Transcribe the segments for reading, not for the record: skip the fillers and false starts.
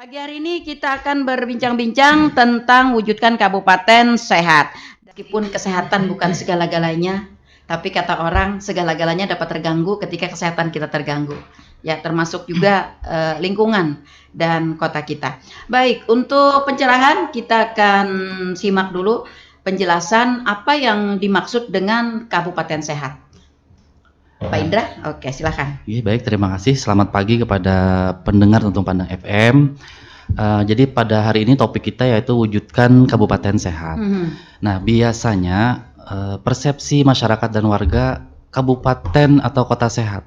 Pagi hari ini kita akan berbincang-bincang tentang wujudkan kabupaten sehat. Meskipun kesehatan bukan segala-galanya, tapi kata orang segala-galanya dapat terganggu ketika kesehatan kita terganggu. Ya, termasuk juga lingkungan dan kota kita. Baik, untuk pencerahan kita akan simak dulu penjelasan apa yang dimaksud dengan kabupaten sehat. Pak Indra, oke silakan. Iya, baik, terima kasih. Selamat pagi kepada pendengar Tuntung Pandang FM. Jadi pada hari ini topik kita yaitu wujudkan kabupaten sehat. Nah, biasanya persepsi masyarakat dan warga kabupaten atau kota sehat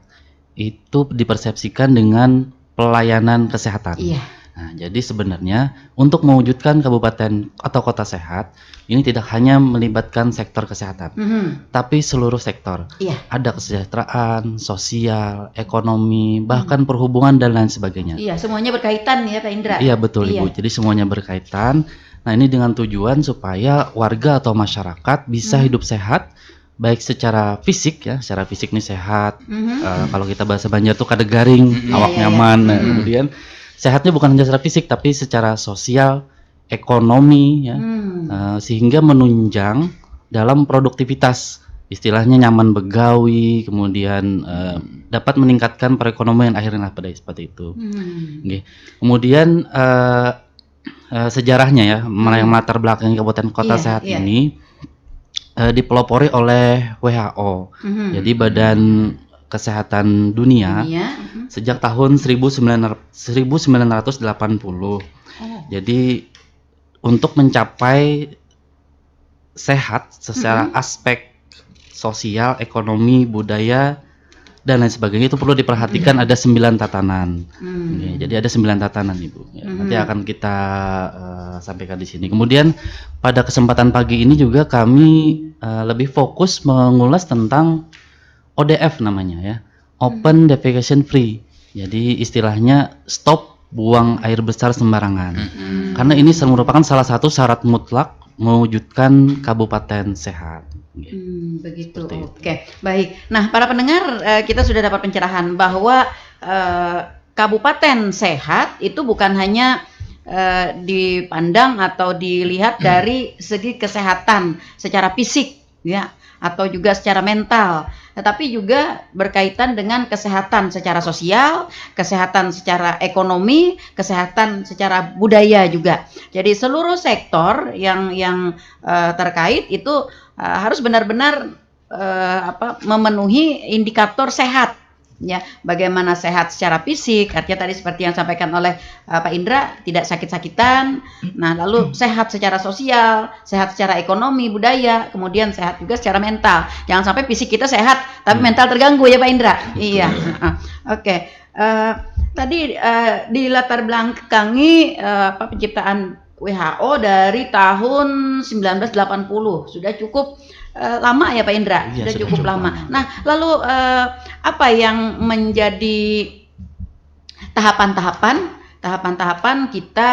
itu dipersepsikan dengan pelayanan kesehatan. Iya. Nah, jadi sebenarnya untuk mewujudkan kabupaten atau kota sehat ini tidak hanya melibatkan sektor kesehatan, tapi seluruh sektor. Iya. Ada kesejahteraan, sosial, ekonomi, bahkan perhubungan dan lain sebagainya. Iya, semuanya berkaitan ya Pak Indra. Iya, betul Iya. Ibu. Jadi semuanya berkaitan. Nah, ini dengan tujuan supaya warga atau masyarakat bisa hidup sehat, baik secara fisik ya, secara fisik nih sehat. Kalau kita bahasa Banjar tuh kada garing, awak iya, nyaman. Nah, kemudian sehatnya bukan hanya secara fisik tapi secara sosial, ekonomi ya. Sehingga menunjang dalam produktivitas. Istilahnya nyaman begawi, kemudian dapat meningkatkan perekonomian akhirnya pada seperti itu. Oke. Kemudian sejarahnya ya, yang melatar belakangi kabupaten kota Iya, sehat iya. ini dipelopori oleh WHO. Jadi Badan Kesehatan Dunia Dunia. sejak tahun 1980. Jadi untuk mencapai sehat secara aspek sosial, ekonomi, budaya dan lain sebagainya itu perlu diperhatikan ada 9 tatanan. Oke, jadi ada 9 tatanan Ibu. Ya, nanti akan kita sampaikan di sini. Kemudian pada kesempatan pagi ini juga kami lebih fokus mengulas tentang ODF namanya ya, Open Defecation Free. Jadi istilahnya stop buang air besar sembarangan. Karena ini merupakan salah satu syarat mutlak mewujudkan kabupaten sehat. Begitu. Seperti itu. Oke, baik. Nah, para pendengar, kita sudah dapat pencerahan bahwa kabupaten sehat itu bukan hanya dipandang atau dilihat dari segi kesehatan secara fisik, ya, atau juga secara mental, tetapi juga berkaitan dengan kesehatan secara sosial, kesehatan secara ekonomi, kesehatan secara budaya juga. Jadi seluruh sektor yang terkait itu harus benar-benar memenuhi indikator sehat. Ya, bagaimana sehat secara fisik, artinya tadi seperti yang disampaikan oleh Pak Indra, tidak sakit-sakitan. Nah, lalu sehat secara sosial, sehat secara ekonomi, budaya, kemudian sehat juga secara mental. Jangan sampai fisik kita sehat, tapi mental terganggu ya Pak Indra. Iya. Oke. Tadi di latar belakangi penciptaan WHO dari tahun 1980, sudah cukup lama ya Pak Indra, Iya, sudah cukup lama. Nah, lalu apa yang menjadi tahapan-tahapan kita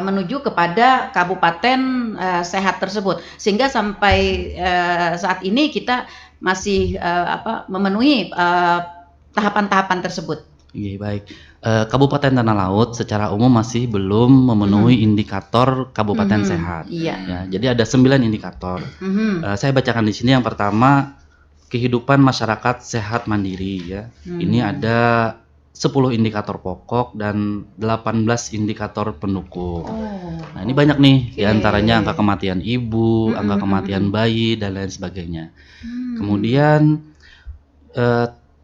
menuju kepada kabupaten sehat tersebut, sehingga sampai saat ini kita masih memenuhi tahapan-tahapan tersebut. Iya, baik. Kabupaten Tanah Laut secara umum masih belum memenuhi indikator kabupaten sehat. Iya. Ya, jadi ada 9 indikator. Saya bacakan di sini yang pertama, kehidupan masyarakat sehat mandiri ya. Ini ada 10 indikator pokok dan 18 indikator pendukung. Nah, ini banyak nih, diantaranya angka kematian ibu, angka kematian bayi dan lain sebagainya. Kemudian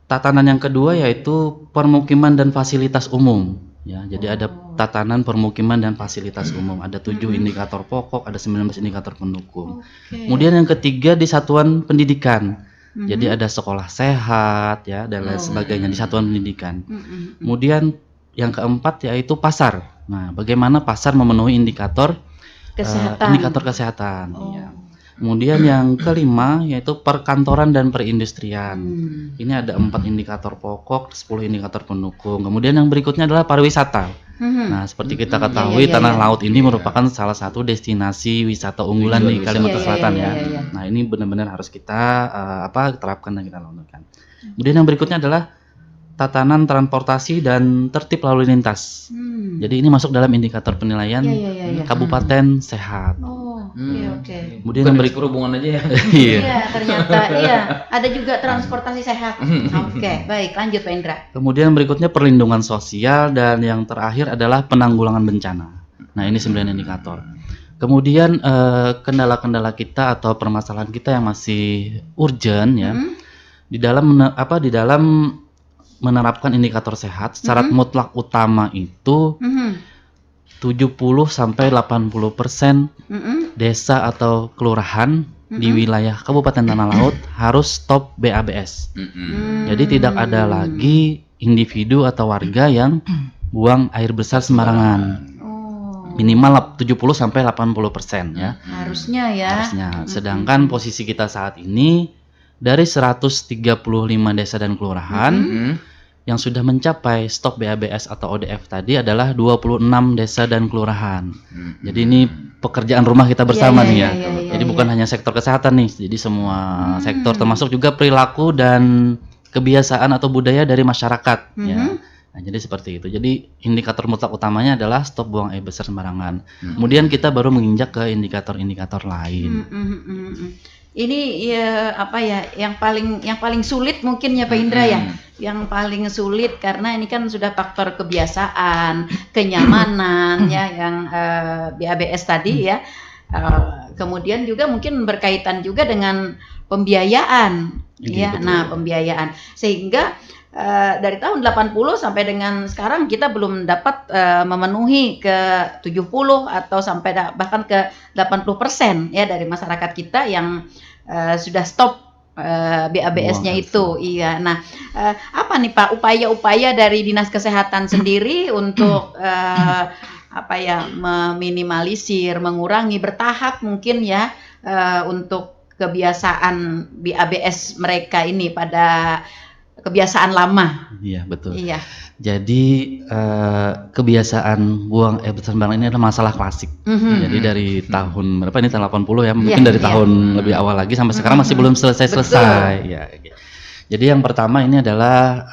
tatanan yang kedua yaitu permukiman dan fasilitas umum. Ya, jadi ada tatanan permukiman dan fasilitas umum. Ada 7 indikator pokok, ada 19 indikator pendukung. Kemudian yang ketiga di satuan pendidikan. Jadi ada sekolah sehat ya dan lain sebagainya di satuan pendidikan. Kemudian yang keempat yaitu pasar. Nah, bagaimana pasar memenuhi indikator kesehatan. Iya. Kemudian yang kelima yaitu perkantoran dan perindustrian. Ini ada 4 indikator pokok, 10 indikator pendukung. Kemudian yang berikutnya adalah pariwisata. Nah, seperti kita ketahui Tanah Laut ini merupakan salah satu destinasi wisata unggulan di Kalimantan Selatan ya. Nah, ini benar-benar harus kita terapkan dan kita lakukan. Kemudian yang berikutnya adalah tatanan transportasi dan tertib lalu lintas. Jadi ini masuk dalam indikator penilaian Iya. kabupaten sehat. Oh, oke. Kemudian Bukan perhubungan aja ya. iya. Iya, ternyata iya. Ada juga transportasi sehat. Oke, baik. Lanjut Pak Indra. Kemudian berikutnya perlindungan sosial dan yang terakhir adalah penanggulangan bencana. Nah, ini 9 indikator. Kemudian kendala-kendala kita atau permasalahan kita yang masih urgent ya. Di dalam menerapkan indikator sehat secara mutlak utama itu 70 sampai 80% desa atau kelurahan di wilayah Kabupaten Tanah Laut harus stop BABS. Jadi tidak ada lagi individu atau warga yang buang air besar sembarangan. Minimal 70 sampai 80% ya. Harusnya ya. Harusnya. Sedangkan posisi kita saat ini dari 135 desa dan kelurahan yang sudah mencapai stop BABS atau ODF tadi adalah 26 desa dan kelurahan. Jadi ini pekerjaan rumah kita bersama nih ya. Jadi bukan hanya sektor kesehatan nih, jadi semua sektor termasuk juga perilaku dan kebiasaan atau budaya dari masyarakat ya. Nah, jadi seperti itu. Jadi indikator mutlak utamanya adalah stop buang air besar sembarangan. Kemudian kita baru menginjak ke indikator-indikator lain. Ini ya apa ya yang paling sulit mungkin ya Pak Indra ya. Yang paling sulit karena ini kan sudah faktor kebiasaan, kenyamanan ya yang BABS tadi ya. Kemudian juga mungkin berkaitan juga dengan pembiayaan ya. Betul. Nah, pembiayaan sehingga dari tahun 80 sampai dengan sekarang kita belum dapat memenuhi ke 70 atau sampai bahkan ke 80% ya dari masyarakat kita yang sudah stop BABS-nya itu. Iya. Nah, apa nih Pak upaya-upaya dari Dinas Kesehatan sendiri untuk meminimalisir, mengurangi bertahap mungkin ya untuk kebiasaan BABS mereka ini pada kebiasaan lama. Iya, betul. Iya. Jadi kebiasaan buang air besar sembarangan ini adalah masalah klasik. Jadi dari tahun berapa ini tahun 80 ya, mungkin dari tahun lebih awal lagi sampai sekarang masih belum selesai-selesai. Ya. Jadi yang pertama ini adalah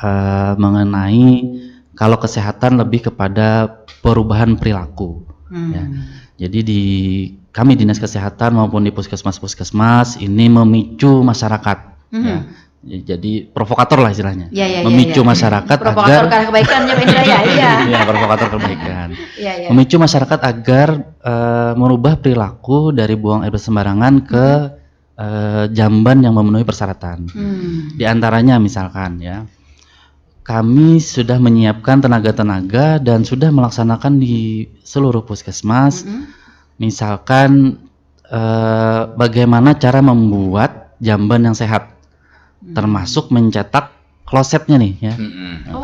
mengenai kalau kesehatan lebih kepada perubahan perilaku. Ya. Jadi di kami Dinas Kesehatan maupun di puskesmas ini memicu masyarakat. Ya. Jadi provokator lah istilahnya, memicu masyarakat provokator agar kebaikan ya Pak Indra ya, iya provokator kebaikan, Iya. memicu masyarakat agar merubah perilaku dari buang air sembarangan ke jamban yang memenuhi persyaratan. Di antaranya misalkan ya, kami sudah menyiapkan tenaga-tenaga dan sudah melaksanakan di seluruh puskesmas, misalkan bagaimana cara membuat jamban yang sehat. Termasuk mencetak klosetnya nih ya.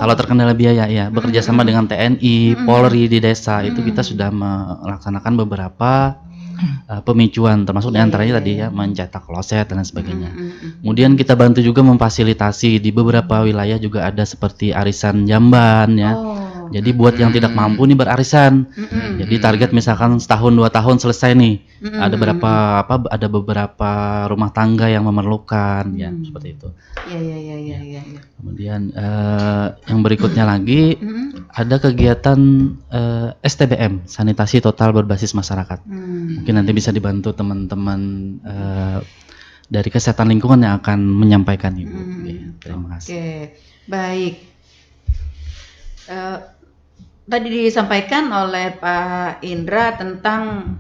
Kalau terkendala biaya ya, bekerja sama dengan TNI, Polri di desa itu kita sudah melaksanakan beberapa pemicuan, termasuk diantaranya tadi ya mencetak kloset dan lain sebagainya. Kemudian kita bantu juga memfasilitasi di beberapa wilayah juga ada seperti arisan jamban ya. Jadi buat yang tidak mampu nih berarisan. Jadi target misalkan setahun 2 tahun selesai nih. Ada beberapa rumah tangga yang memerlukan ya seperti itu. Iya. Kemudian yang berikutnya lagi ada kegiatan STBM, sanitasi total berbasis masyarakat. Mungkin nanti bisa dibantu teman-teman dari kesehatan lingkungan yang akan menyampaikan Ibu. Terima kasih. Oke, baik. Tadi disampaikan oleh Pak Indra tentang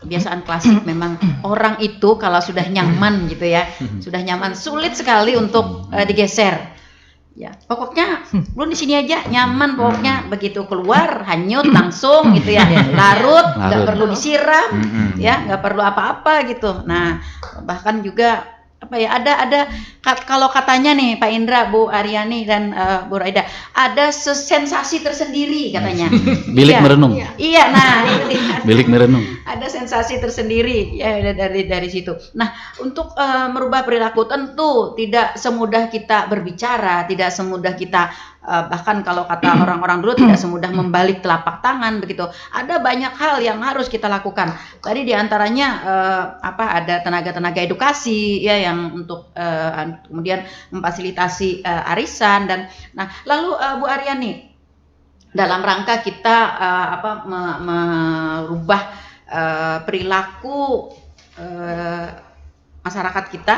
kebiasaan klasik. Memang orang itu kalau sudah nyaman gitu ya, sudah nyaman sulit sekali untuk digeser. Ya, pokoknya lu di sini aja nyaman, pokoknya begitu keluar hanyut langsung gitu ya, larut, nggak perlu disiram, ya nggak perlu apa-apa gitu. Nah, bahkan juga apa ya ada kalau katanya nih Pak Indra, Bu Aryani dan Bu Raida ada sensasi tersendiri katanya. Bilik merenung. Iya, nah itu dia. Bilik merenung. Ada sensasi tersendiri ya dari situ. Nah, untuk merubah perilaku tentu tidak semudah kita berbicara, tidak semudah kita bahkan kalau kata orang-orang dulu tidak semudah membalik telapak tangan begitu. Ada banyak hal yang harus kita lakukan. Tadi diantaranya ada tenaga-tenaga edukasi ya yang untuk kemudian memfasilitasi arisan dan lalu Bu Aryani dalam rangka kita merubah perilaku masyarakat kita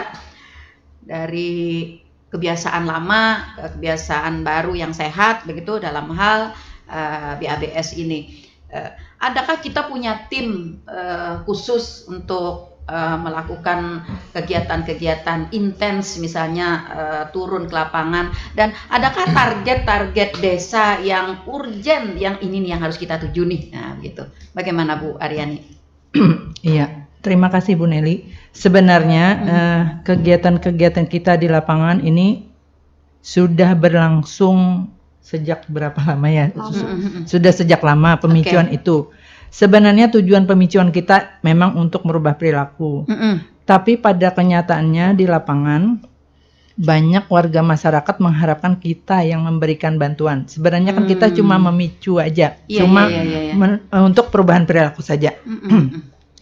dari kebiasaan lama ke kebiasaan baru yang sehat begitu dalam hal BABS ini. Adakah kita punya tim khusus untuk melakukan kegiatan-kegiatan intens misalnya turun ke lapangan, dan adakah target-target desa yang urgent yang ini nih yang harus kita tuju nih? Nah, gitu. Bagaimana Bu Aryani? Iya, terima kasih Bu Nelly. Sebenarnya kegiatan-kegiatan kita di lapangan ini sudah berlangsung sejak berapa lama ya? Sudah sejak lama pemicuan itu. Sebenarnya tujuan pemicuan kita memang untuk merubah perilaku. Tapi pada kenyataannya di lapangan banyak warga masyarakat mengharapkan kita yang memberikan bantuan. Sebenarnya kan kita cuma memicu aja, untuk perubahan perilaku saja.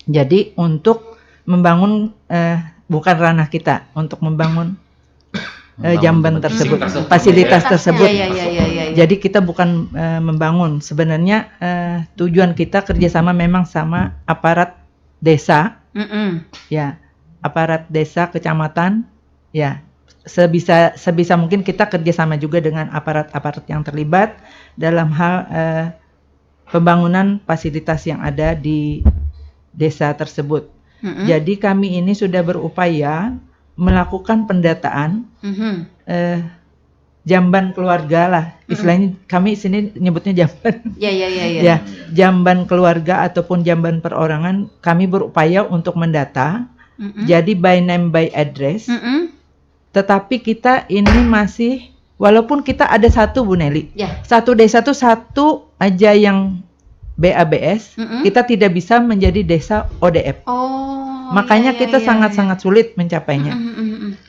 Jadi untuk membangun bukan ranah kita untuk membangun jamban tersebut, fasilitas tersebut. Jadi kita bukan membangun. Sebenarnya tujuan kita kerjasama memang sama aparat desa, ya, aparat desa, kecamatan, ya. Sebisa mungkin kita kerjasama juga dengan aparat-aparat yang terlibat dalam hal pembangunan fasilitas yang ada di desa tersebut. Jadi kami ini sudah berupaya melakukan pendataan jamban keluarga lah, istilahnya kami sini nyebutnya jamban. Ya, jamban keluarga ataupun jamban perorangan kami berupaya untuk mendata. Jadi by name by address. Tetapi kita ini masih, walaupun kita ada satu Bu Nelly, satu desa tuh satu aja yang BABS, kita tidak bisa menjadi desa ODF. Makanya kita sangat-sangat sulit mencapainya.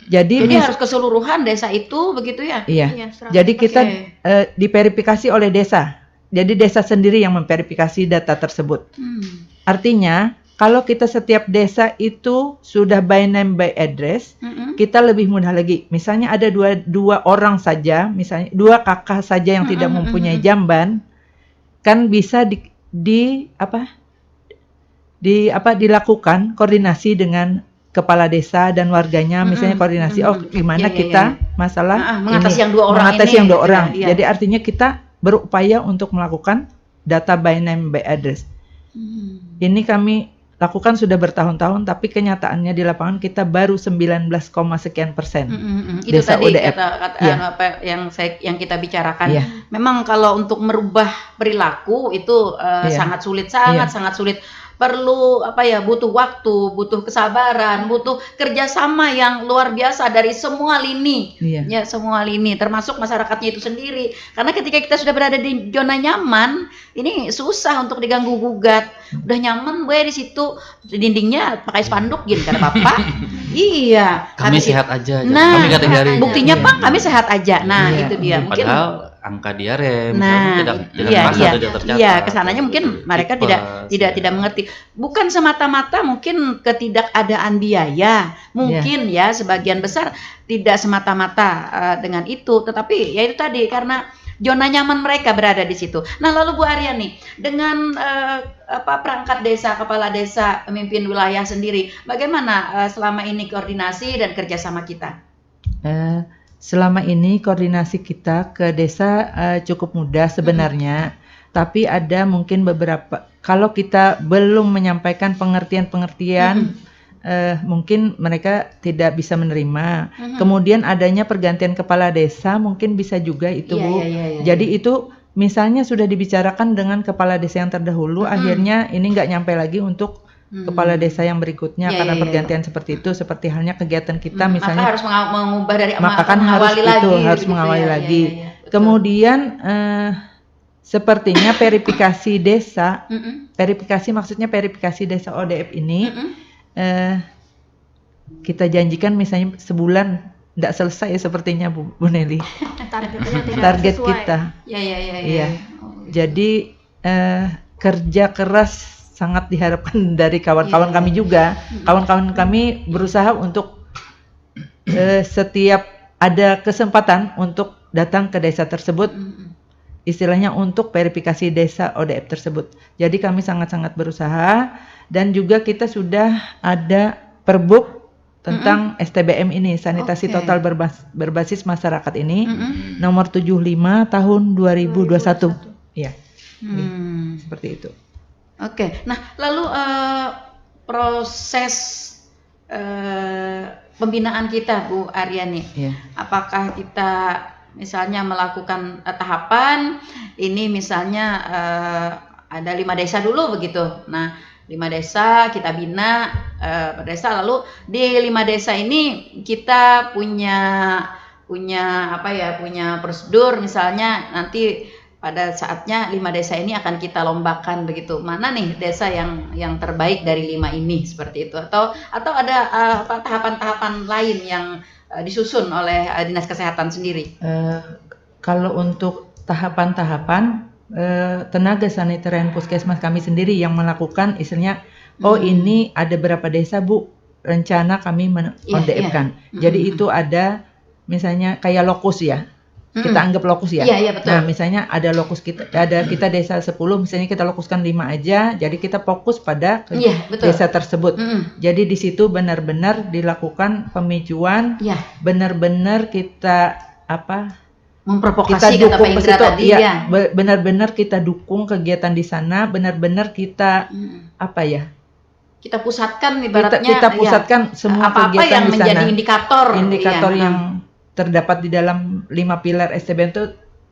Jadi harus keseluruhan desa itu begitu ya? Iya. Jadi kita diverifikasi oleh desa. Jadi desa sendiri yang memverifikasi data tersebut. Artinya kalau kita setiap desa itu sudah by name by address, kita lebih mudah lagi. Misalnya ada dua orang saja, misalnya dua kakak saja yang tidak mempunyai jamban, kan bisa dilakukan koordinasi dengan kepala desa dan warganya, misalnya koordinasi gimana kita masalah mengatasi yang dua orang ini. Jadi artinya kita berupaya untuk melakukan data by name by address. Ini kami lakukan sudah bertahun-tahun, tapi kenyataannya di lapangan kita baru 19, sekian persen. Itu desa tadi ODF. apa yang kita bicarakan. Memang kalau untuk merubah perilaku itu sangat sulit, sangat sulit. Perlu butuh waktu, butuh kesabaran, butuh kerjasama yang luar biasa dari semua lini, ya semua lini, termasuk masyarakatnya itu sendiri. Karena ketika kita sudah berada di zona nyaman, ini susah untuk diganggu gugat. Udah nyaman gue di situ, dindingnya pakai spanduk gini kata bapak. Iya. Kami sehat aja. Nah, kami kategori. buktinya Pak, kami sehat aja. Nah, itu dia. Mungkin padahal angka diare tidak tercatat. Iya, kesananya mungkin mereka tidak mengerti. Bukan semata-mata mungkin ketidakadaan biaya, mungkin ya sebagian besar tidak semata-mata dengan itu, tetapi ya itu tadi karena zona nyaman mereka berada di situ. Nah, lalu Bu Aryani dengan perangkat desa, kepala desa, pemimpin wilayah sendiri, bagaimana selama ini koordinasi dan kerjasama kita? Selama ini koordinasi kita ke desa cukup mudah sebenarnya, tapi ada mungkin beberapa, kalau kita belum menyampaikan pengertian-pengertian, mungkin mereka tidak bisa menerima. Kemudian adanya pergantian kepala desa mungkin bisa juga itu Bu. Jadi itu misalnya sudah dibicarakan dengan kepala desa yang terdahulu, akhirnya ini nggak nyampe lagi untuk kepala desa yang berikutnya karena pergantian seperti itu, seperti halnya kegiatan kita misalnya maka harus mengubah dari maka kan harus mengawali lagi. Kemudian sepertinya verifikasi desa, verifikasi maksudnya verifikasi desa ODF ini kita janjikan misalnya sebulan tidak selesai sepertinya Bu Nelly. Targetnya tidak Target sesuai. kita. Ya, ya, ya, ya. Iya. Oh, gitu. Jadi kerja keras sangat diharapkan dari kawan-kawan Iya. kami juga. Kawan-kawan kami berusaha untuk setiap ada kesempatan untuk datang ke desa tersebut, Mm-mm. istilahnya untuk verifikasi desa ODF tersebut. Jadi kami sangat-sangat berusaha dan juga kita sudah ada perbuk tentang STBM ini, sanitasi Oke. total berbasis masyarakat ini, Mm-mm. nomor 75 tahun 2021. Iya, Hmm. seperti itu. Oke, nah lalu proses pembinaan kita, Bu Aryani, Iya. apakah kita misalnya melakukan tahapan ini misalnya ada 5 desa dulu begitu. Nah, 5 desa kita bina per desa, lalu di 5 desa ini kita punya punya prosedur misalnya nanti pada saatnya 5 desa ini akan kita lombakan begitu. Mana nih desa yang terbaik dari 5 ini seperti itu, atau ada tahapan-tahapan lain yang disusun oleh Dinas Kesehatan sendiri? Kalau untuk tahapan-tahapan, tenaga sanitarian puskesmas kami sendiri yang melakukan, istilahnya, ini ada berapa desa Bu, rencana kami ODF-kan. Jadi itu ada, misalnya kayak lokus ya, kita anggap lokus ya. Iya, betul. Nah, misalnya ada lokus kita desa 10, misalnya kita lokuskan 5 aja, jadi kita fokus pada Betul. desa tersebut. Jadi di situ benar-benar dilakukan pemicuan, Iya. benar-benar kita Memprovokasi kita kata Pak dukung ke Indra situ, tadi ya, ya. benar-benar kita dukung kegiatan di sana, benar-benar kita Kita pusatkan ibaratnya kita pusatkan semua apa-apa kegiatan yang di sana. menjadi indikator yang terdapat di dalam 5 pilar STBM itu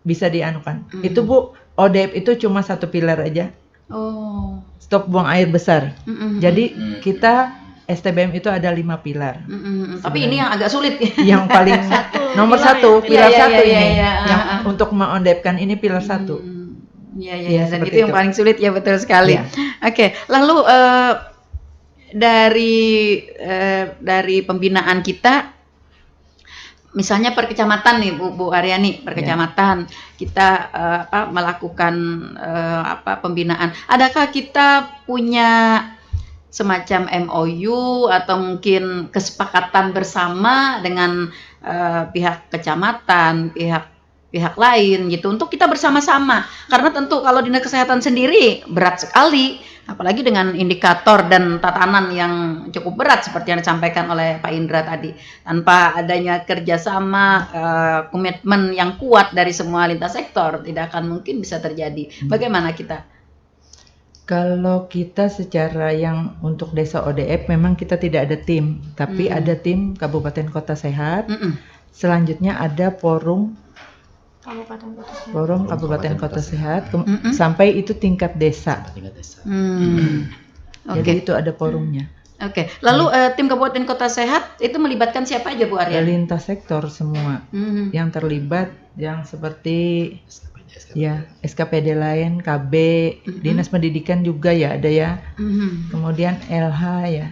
bisa dianukan. Itu Bu, ODF itu cuma 1 pilar aja. Oh. Stop buang air besar. Jadi kita STBM itu ada 5 pilar. Tapi ini yang agak sulit. Yang paling nomor pilar 1, pilar Iya, 1 iya, ini iya. yang untuk mengondepkan ini pilar 1. Iya, Iya, dan seperti itu yang itu. paling sulit ya, betul sekali. Iya. Oke, lalu dari pembinaan kita, misalnya per kecamatan nih Bu Aryani, per kecamatan kita melakukan pembinaan. Adakah kita punya semacam MOU atau mungkin kesepakatan bersama dengan pihak kecamatan, pihak lain gitu, untuk kita bersama-sama? Karena tentu kalau Dinas Kesehatan sendiri berat sekali, apalagi dengan indikator dan tatanan yang cukup berat seperti yang disampaikan oleh Pak Indra tadi. Tanpa adanya kerjasama, komitmen yang kuat dari semua lintas sektor, tidak akan mungkin bisa terjadi. Bagaimana kita? Kalau kita secara yang untuk desa ODF memang kita tidak ada tim, tapi ada tim Kabupaten Kota Sehat. Selanjutnya ada forum Kabupaten Kota Sehat, sampai itu tingkat desa. Jadi Oke. itu ada forumnya. Oke. Lalu tim Kabupaten Kota Sehat itu melibatkan siapa aja Bu Aryani? Lintas sektor semua yang terlibat, yang seperti ya SKPD lain, KB, Dinas Pendidikan juga ya ada ya. Kemudian LH ya.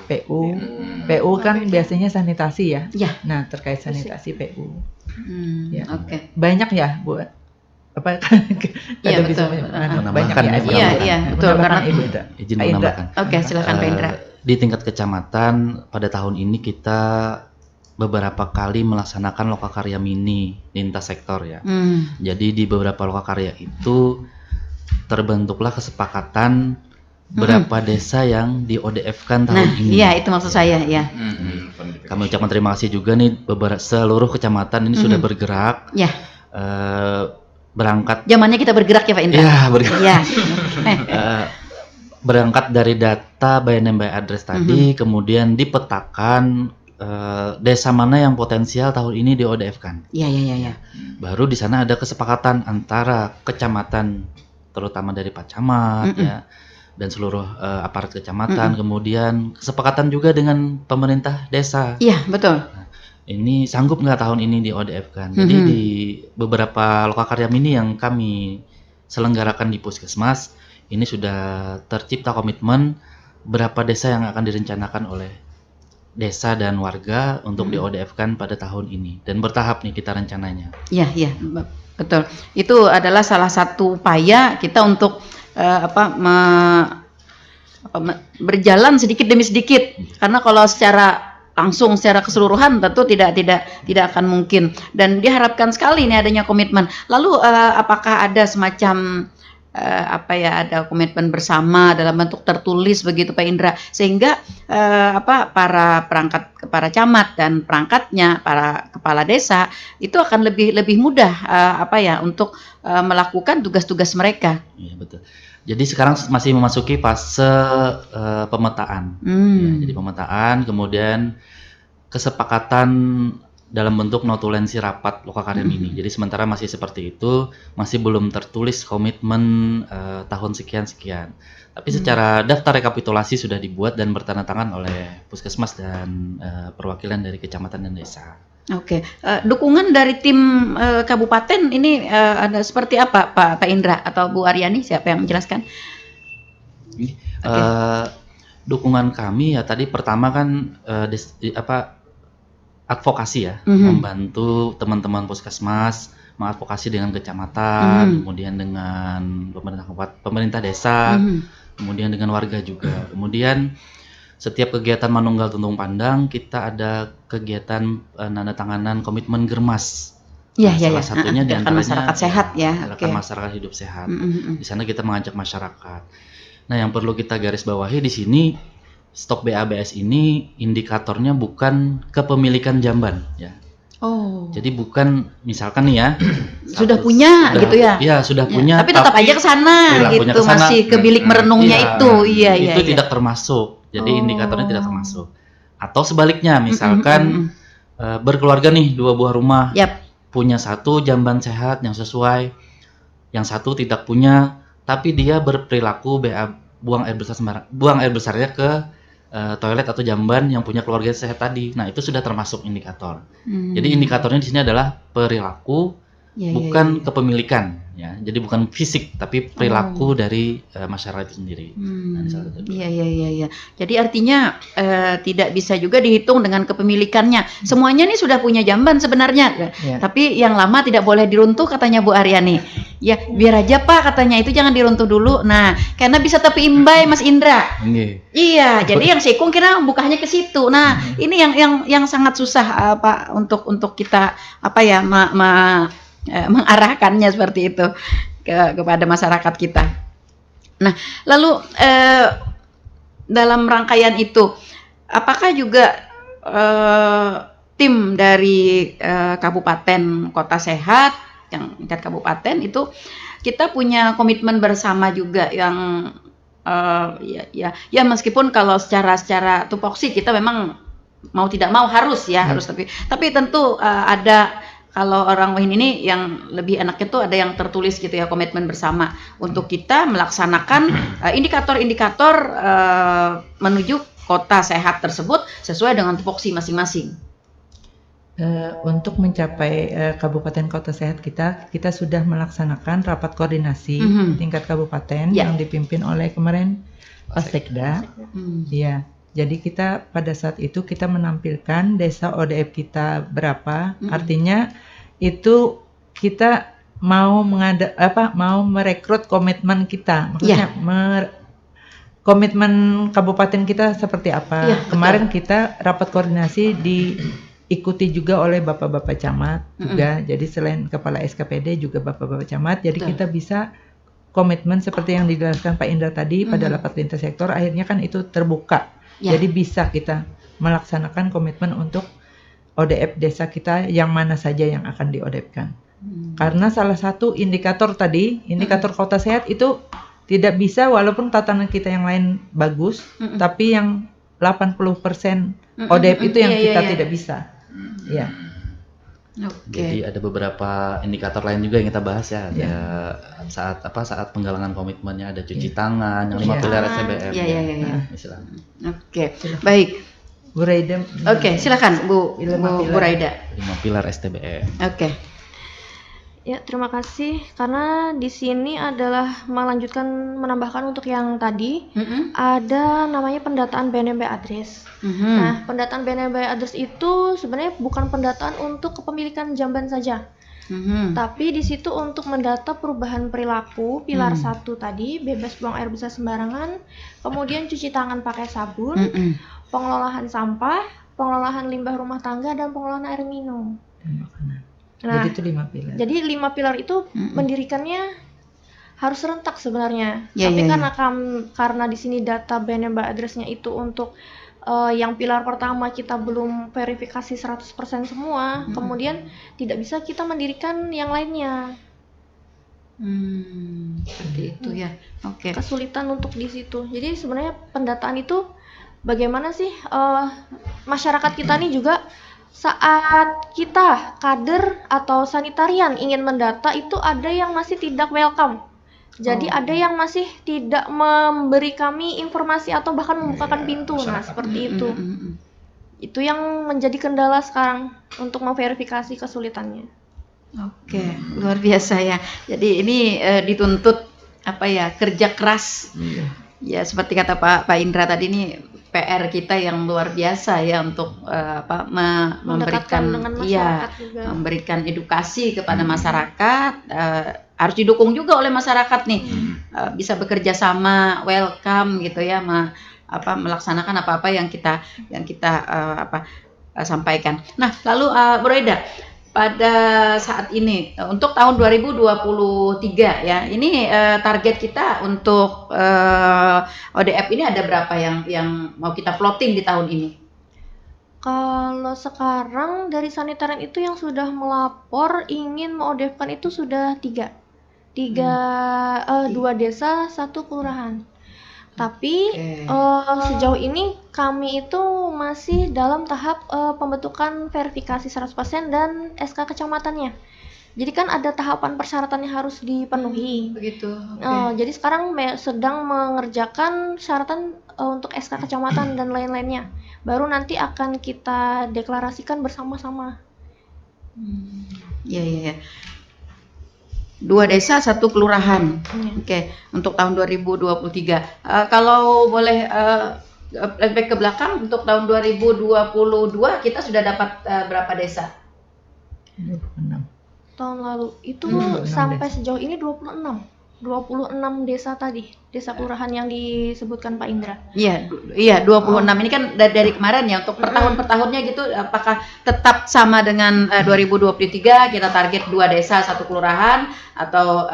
PU kan biasanya sanitasi ya. Ya. Nah, terkait sanitasi PU. Ya. Oke. Banyak ya, Bu. Apa Iya, ada bisa betul. banyak Menambahkan ya. ya, Iya, betul, Menambahkan karena- Ibu Indra. Izin Pak Indra. menambahkan. Oke, silakan Pak Indra. Di tingkat kecamatan pada tahun ini kita beberapa kali melaksanakan lokakarya mini lintas sektor ya. Jadi di beberapa lokakarya itu terbentuklah kesepakatan berapa desa yang di ODF-kan tahun Nah, ini. iya itu maksud saya ya. Kami ucapkan terima kasih juga nih seluruh kecamatan ini sudah bergerak. Ya. Berangkat Zamannya kita bergerak ya Pak Indra. ya bergerak. Iya. Berangkat dari data by name by address tadi, kemudian dipetakan desa mana yang potensial tahun ini di ODF-kan. Iya. Baru di sana ada kesepakatan antara kecamatan, terutama dari Pak Camat ya, dan seluruh aparat kecamatan, kemudian kesepakatan juga dengan pemerintah desa. Iya, betul. Ini sanggup nggak tahun ini di ODF-kan? Jadi di beberapa lokakarya mini yang kami selenggarakan di puskesmas, ini sudah tercipta komitmen berapa desa yang akan direncanakan oleh desa dan warga untuk di-ODF-kan pada tahun ini, dan bertahap nih kita rencananya. Iya, iya, betul. Itu adalah salah satu upaya kita untuk berjalan sedikit demi sedikit. Karena kalau secara langsung, secara keseluruhan tentu tidak akan mungkin. Dan diharapkan sekali ini adanya komitmen. Lalu apakah ada semacam ada komitmen bersama dalam bentuk tertulis begitu Pak Indra, sehingga para camat dan perangkatnya, para kepala desa itu akan lebih mudah untuk melakukan tugas-tugas mereka. Iya, betul. Jadi sekarang masih memasuki fase pemetaan. Ya, jadi pemetaan, kemudian kesepakatan dalam bentuk notulensi rapat Lokakarya ini. Jadi sementara masih seperti itu, masih belum tertulis komitmen tahun sekian-sekian. Tapi secara daftar rekapitulasi sudah dibuat dan bertanda tangan oleh Puskesmas dan perwakilan dari kecamatan dan desa. Oke, dukungan dari tim kabupaten ini ada seperti apa Pak Indra atau Bu Aryani, siapa yang menjelaskan? Dukungan kami ya tadi pertama kan advokasi ya, membantu teman-teman Puskesmas, mengadvokasi dengan kecamatan, kemudian dengan pemerintah desa, kemudian dengan warga juga. Kemudian setiap kegiatan Manunggal Tuntung Pandang kita ada kegiatan nandatanganan komitmen Germas. Salah satunya di antaranya masyarakat sehat ya. Gerakan masyarakat hidup sehat. Di sana kita mengajak masyarakat. Nah, yang perlu kita garis bawahi di sini, stok BABS ini indikatornya bukan kepemilikan jamban ya. Oh. Jadi bukan misalkan nih ya sudah punya gitu ya. Iya, sudah punya tapi tetap aja ke sana gitu, masih ke bilik merenungnya itu. Iya. Tidak termasuk. Jadi indikatornya tidak termasuk. Atau sebaliknya, misalkan berkeluarga nih 2 buah rumah. Punya 1 jamban sehat yang sesuai, yang 1 tidak punya, tapi dia berperilaku buang air besarnya ke toilet atau jamban yang punya keluarga sehat tadi. Nah, itu sudah termasuk indikator. Jadi indikatornya di sini adalah perilaku, bukan kepemilikan ya. Jadi bukan fisik tapi perilaku dari masyarakat itu sendiri. Iya. Jadi artinya tidak bisa juga dihitung dengan kepemilikannya. Semuanya nih sudah punya jamban sebenarnya. Tapi yang lama tidak boleh diruntuh katanya Bu Aryani. Ya, biar aja Pak katanya, itu jangan diruntuh dulu. Nah, karena bisa tapi imbai Mas Indra. Iya, jadi yang sikung kira bukanya ke situ. Nah, ini yang sangat susah Pak untuk kita mengarahkannya seperti itu kepada masyarakat kita. Nah, lalu dalam rangkaian itu, apakah juga tim dari kabupaten kota sehat yang tingkat kabupaten itu kita punya komitmen bersama juga yang ya meskipun kalau secara tupoksi kita memang mau tidak mau harus tapi tentu ada. Kalau orang Wahin ini yang lebih enaknya tuh ada yang tertulis gitu ya, komitmen bersama untuk kita melaksanakan indikator-indikator menuju kota sehat tersebut sesuai dengan tupoksi masing-masing. Untuk mencapai kabupaten kota sehat kita sudah melaksanakan rapat koordinasi tingkat kabupaten yang dipimpin oleh kemarin Pak Sekda. Ya. Jadi kita pada saat itu kita menampilkan desa ODF kita berapa, artinya itu kita mau merekrut komitmen kita, maksudnya komitmen kabupaten kita seperti apa. Kemarin kita rapat koordinasi diikuti juga oleh bapak-bapak camat juga, jadi selain kepala SKPD juga bapak-bapak camat, jadi kita bisa komitmen seperti yang dijelaskan Pak Indra tadi pada rapat lintas sektor, akhirnya kan itu terbuka. Jadi bisa kita melaksanakan komitmen untuk ODF desa kita yang mana saja yang akan di-ODF-kan. Karena salah satu indikator tadi, indikator kota sehat itu tidak bisa walaupun tatanan kita yang lain bagus, tapi yang 80% ODF itu yang kita tidak bisa. Ya. Jadi ada beberapa indikator lain juga yang kita bahas ya. Ada saat penggalangan komitmennya ada cuci tangan, yang 5 pilar STBM. Oke, baik. Bu Raida. Oke, silakan Bu Raida. 5 pilar STBM. Oke. Ya, terima kasih. Karena di sini adalah menambahkan untuk yang tadi, ada namanya pendataan BNB address. Nah, pendataan BNB address itu sebenarnya bukan pendataan untuk kepemilikan jamban saja. Tapi di situ untuk mendata perubahan perilaku, pilar 1 tadi, bebas buang air besar sembarangan, kemudian cuci tangan pakai sabun, pengelolaan sampah, pengelolaan limbah rumah tangga, dan pengelolaan air minum. Nah, Jadi itu 5 pilar. jadi 5 pilar itu mendirikannya harus serentak sebenarnya. Ya, Tapi ya, karena di sini data BNB address-nya itu untuk yang pilar pertama kita belum verifikasi 100% semua, kemudian tidak bisa kita mendirikan yang lainnya. Seperti itu ya. Oke. Kesulitan untuk di situ. Jadi sebenarnya pendataan itu bagaimana sih masyarakat kita nih juga saat kita kader atau sanitarian ingin mendata itu ada yang masih tidak welcome. Jadi ada yang masih tidak memberi kami informasi atau bahkan membukakan pintu. Nah, seperti itu. Itu yang menjadi kendala sekarang untuk memverifikasi kesulitannya. Oke, luar biasa ya. Jadi ini dituntut apa ya, kerja keras. Ya seperti kata Pak Indra tadi, ini PR kita yang luar biasa ya untuk memberikan dengan masyarakat juga. memberikan edukasi kepada masyarakat, harus didukung juga oleh masyarakat nih, bisa bekerja sama, welcome gitu ya, melaksanakan apa-apa yang kita sampaikan. Nah, lalu Bu Roida, pada saat ini untuk tahun 2023 ya, ini target kita untuk ODF ini ada berapa yang mau kita plotting di tahun ini? Kalau sekarang dari sanitarian itu yang sudah melapor ingin mengODF-kan itu sudah 3. 2 desa, 1 kelurahan. Tapi sejauh ini kami itu masih dalam tahap pembentukan verifikasi 100% dan SK kecamatannya. Jadi kan ada tahapan persyaratan yang harus dipenuhi. Begitu. Jadi sekarang sedang mengerjakan syaratan untuk SK kecamatan dan lain-lainnya. Baru nanti akan kita deklarasikan bersama-sama. Iya. 2 desa, 1 kelurahan. Oke, untuk tahun 2023. Kalau boleh flashback ke belakang, untuk tahun 2022 kita sudah dapat berapa desa? 26. Tahun lalu itu 26 sampai desa. sejauh ini 26 desa tadi, desa kelurahan yang disebutkan Pak Indra. Iya 26. Ini kan dari kemarin ya, untuk per tahunnya gitu, apakah tetap sama dengan 2023 kita target 2 desa 1 kelurahan, atau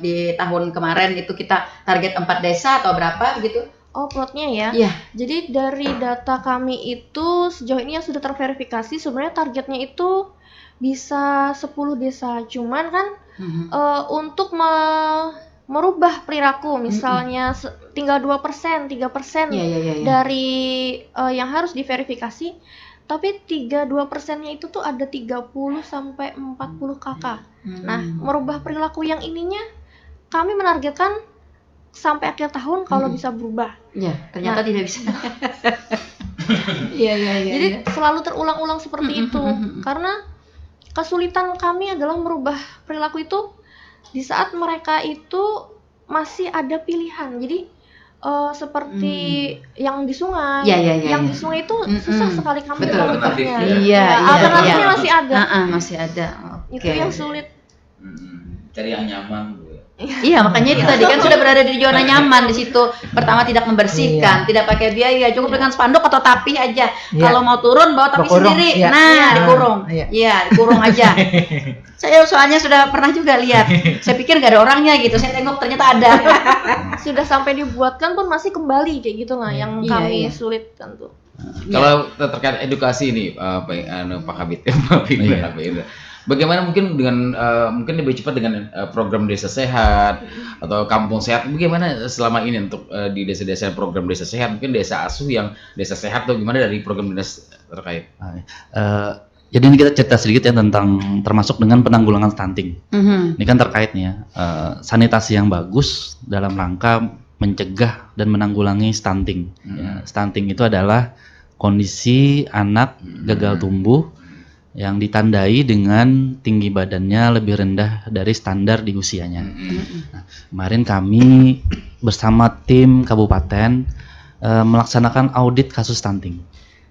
di tahun kemarin itu kita target 4 desa atau berapa gitu? Oh, plotnya ya. Iya. Jadi dari data kami itu sejauh ini yang sudah terverifikasi sebenarnya targetnya itu bisa 10 desa. Cuman kan untuk merubah perilaku, misalnya tinggal 2%, 3% dari yang harus diverifikasi, tapi 2%-nya itu tuh ada 30 sampai 40 kakak. Nah, merubah perilaku yang ininya kami menargetkan sampai akhir tahun kalau bisa berubah. Ya, ternyata tidak bisa. Iya. Jadi selalu terulang-ulang seperti itu. Karena kesulitan kami adalah merubah perilaku itu di saat mereka itu masih ada pilihan. Jadi seperti yang di sungai, yang di sungai itu susah sekali kami membentuknya. Alternatifnya masih ada. Masih ada. Itu yang sulit. Cari yang nyaman. Iya, makanya itu tadi kan sudah berada di zona nyaman di situ. Pertama tidak membersihkan, tidak pakai biaya, cukup dengan spanduk atau tapi aja. Kalau mau turun bawa tapi sendiri. Dikurung. Iya, dikurung aja. Saya soalnya sudah pernah juga lihat. Saya pikir nggak ada orangnya gitu. Saya tengok ternyata ada. Sudah sampai dibuatkan pun masih kembali kayak gitu lah yang kami sulit tentu. Kalau terkait edukasi nih, Pak Kabit, Pak Indra. Bagaimana mungkin dengan mungkin lebih cepat dengan program desa sehat atau kampung sehat? Bagaimana selama ini untuk di desa-desa program desa sehat? Mungkin desa asuh yang desa sehat tuh gimana dari program dinas terkait? Jadi ini kita cerita sedikit ya tentang termasuk dengan penanggulangan stunting. Ini kan terkait nih ya, sanitasi yang bagus dalam rangka mencegah dan menanggulangi stunting. Ya, stunting itu adalah kondisi anak gagal tumbuh yang ditandai dengan tinggi badannya lebih rendah dari standar di usianya. Nah, kemarin kami bersama tim kabupaten melaksanakan audit kasus stunting.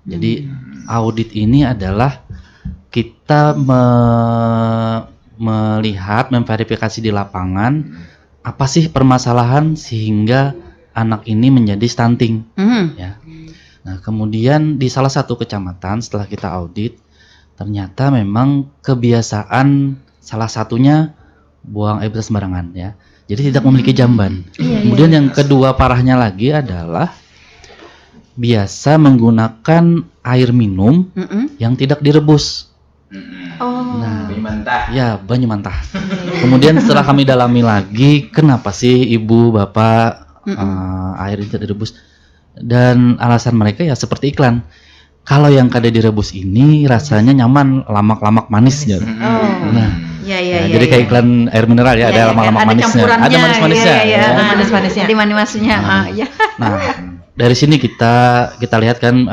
Jadi audit ini adalah kita melihat, memverifikasi di lapangan apa sih permasalahan sehingga anak ini menjadi stunting. Ya. Nah, kemudian di salah satu kecamatan setelah kita audit, ternyata memang kebiasaan salah satunya buang air besar sembarangan ya. Jadi tidak memiliki jamban. Kemudian yang kedua parahnya lagi adalah biasa menggunakan air minum yang tidak direbus. Nah, banyu mantah. Kemudian setelah kami dalami lagi, kenapa sih ibu bapak air tidak direbus? Dan alasan mereka ya seperti iklan. Kalau yang kada direbus ini rasanya nyaman, lamak-lamak manis ya. Jadi kayak iklan air mineral ya, ada lamak-lamak manisnya, ada manis-manisnya. Manis-manisnya. Ada manis-manisnya. Nah, dari sini kita lihat kan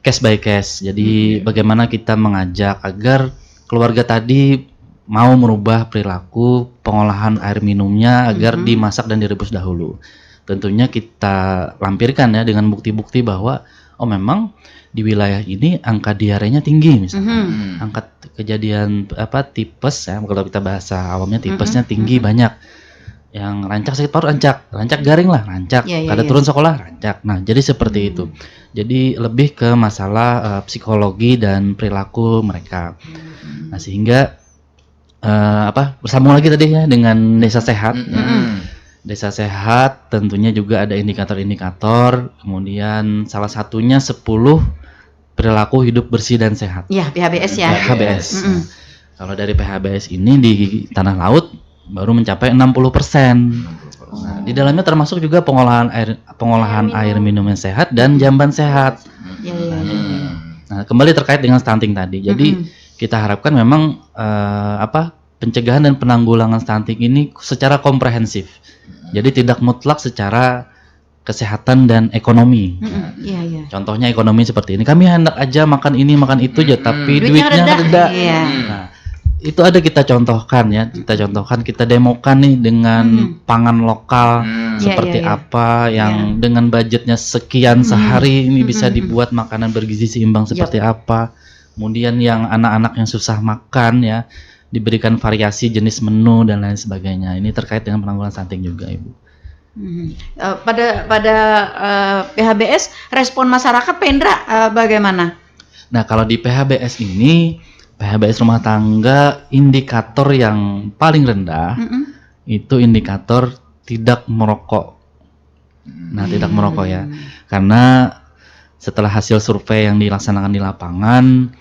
case by case. Jadi bagaimana kita mengajak agar keluarga tadi mau merubah perilaku pengolahan air minumnya agar dimasak dan direbus dahulu. Tentunya kita lampirkan ya dengan bukti-bukti bahwa memang di wilayah ini angka diarenya tinggi misalnya. Angka kejadian tipes ya, kalau kita bahasa awamnya tipesnya tinggi banyak. Yang rancak sakit paru rancak garing lah, rancak. Kada turun sekolah, rancak. Nah, jadi seperti itu. Jadi lebih ke masalah psikologi dan perilaku mereka. Nah, sehingga bersambung lagi tadi ya dengan desa sehat. Desa sehat tentunya juga ada indikator-indikator, kemudian salah satunya 10 perilaku hidup bersih dan sehat. Iya, PHBS ya. PHBS. Nah, kalau dari PHBS ini di tanah laut baru mencapai 60%. Nah, di dalamnya termasuk juga pengolahan air minum yang sehat dan jamban sehat. Nah, kembali terkait dengan stunting tadi. Jadi kita harapkan memang pencegahan dan penanggulangan stunting ini secara komprehensif. Jadi tidak mutlak secara kesehatan dan ekonomi. Contohnya ekonomi seperti ini. Kami hendak aja makan ini makan itu aja, tapi duitnya rendah. Nah, itu ada kita contohkan ya. Kita demokan nih dengan pangan lokal seperti apa yang dengan budgetnya sekian sehari ini bisa dibuat makanan bergizi seimbang seperti apa. Kemudian yang anak-anak yang susah makan ya, diberikan variasi jenis menu dan lain sebagainya. Ini terkait dengan penanggulangan stunting juga, Ibu. Pada PHBS respon masyarakat Pendra bagaimana? Nah, kalau di PHBS ini, PHBS rumah tangga indikator yang paling rendah itu indikator tidak merokok. Nah, tidak merokok ya. Karena setelah hasil survei yang dilaksanakan di lapangan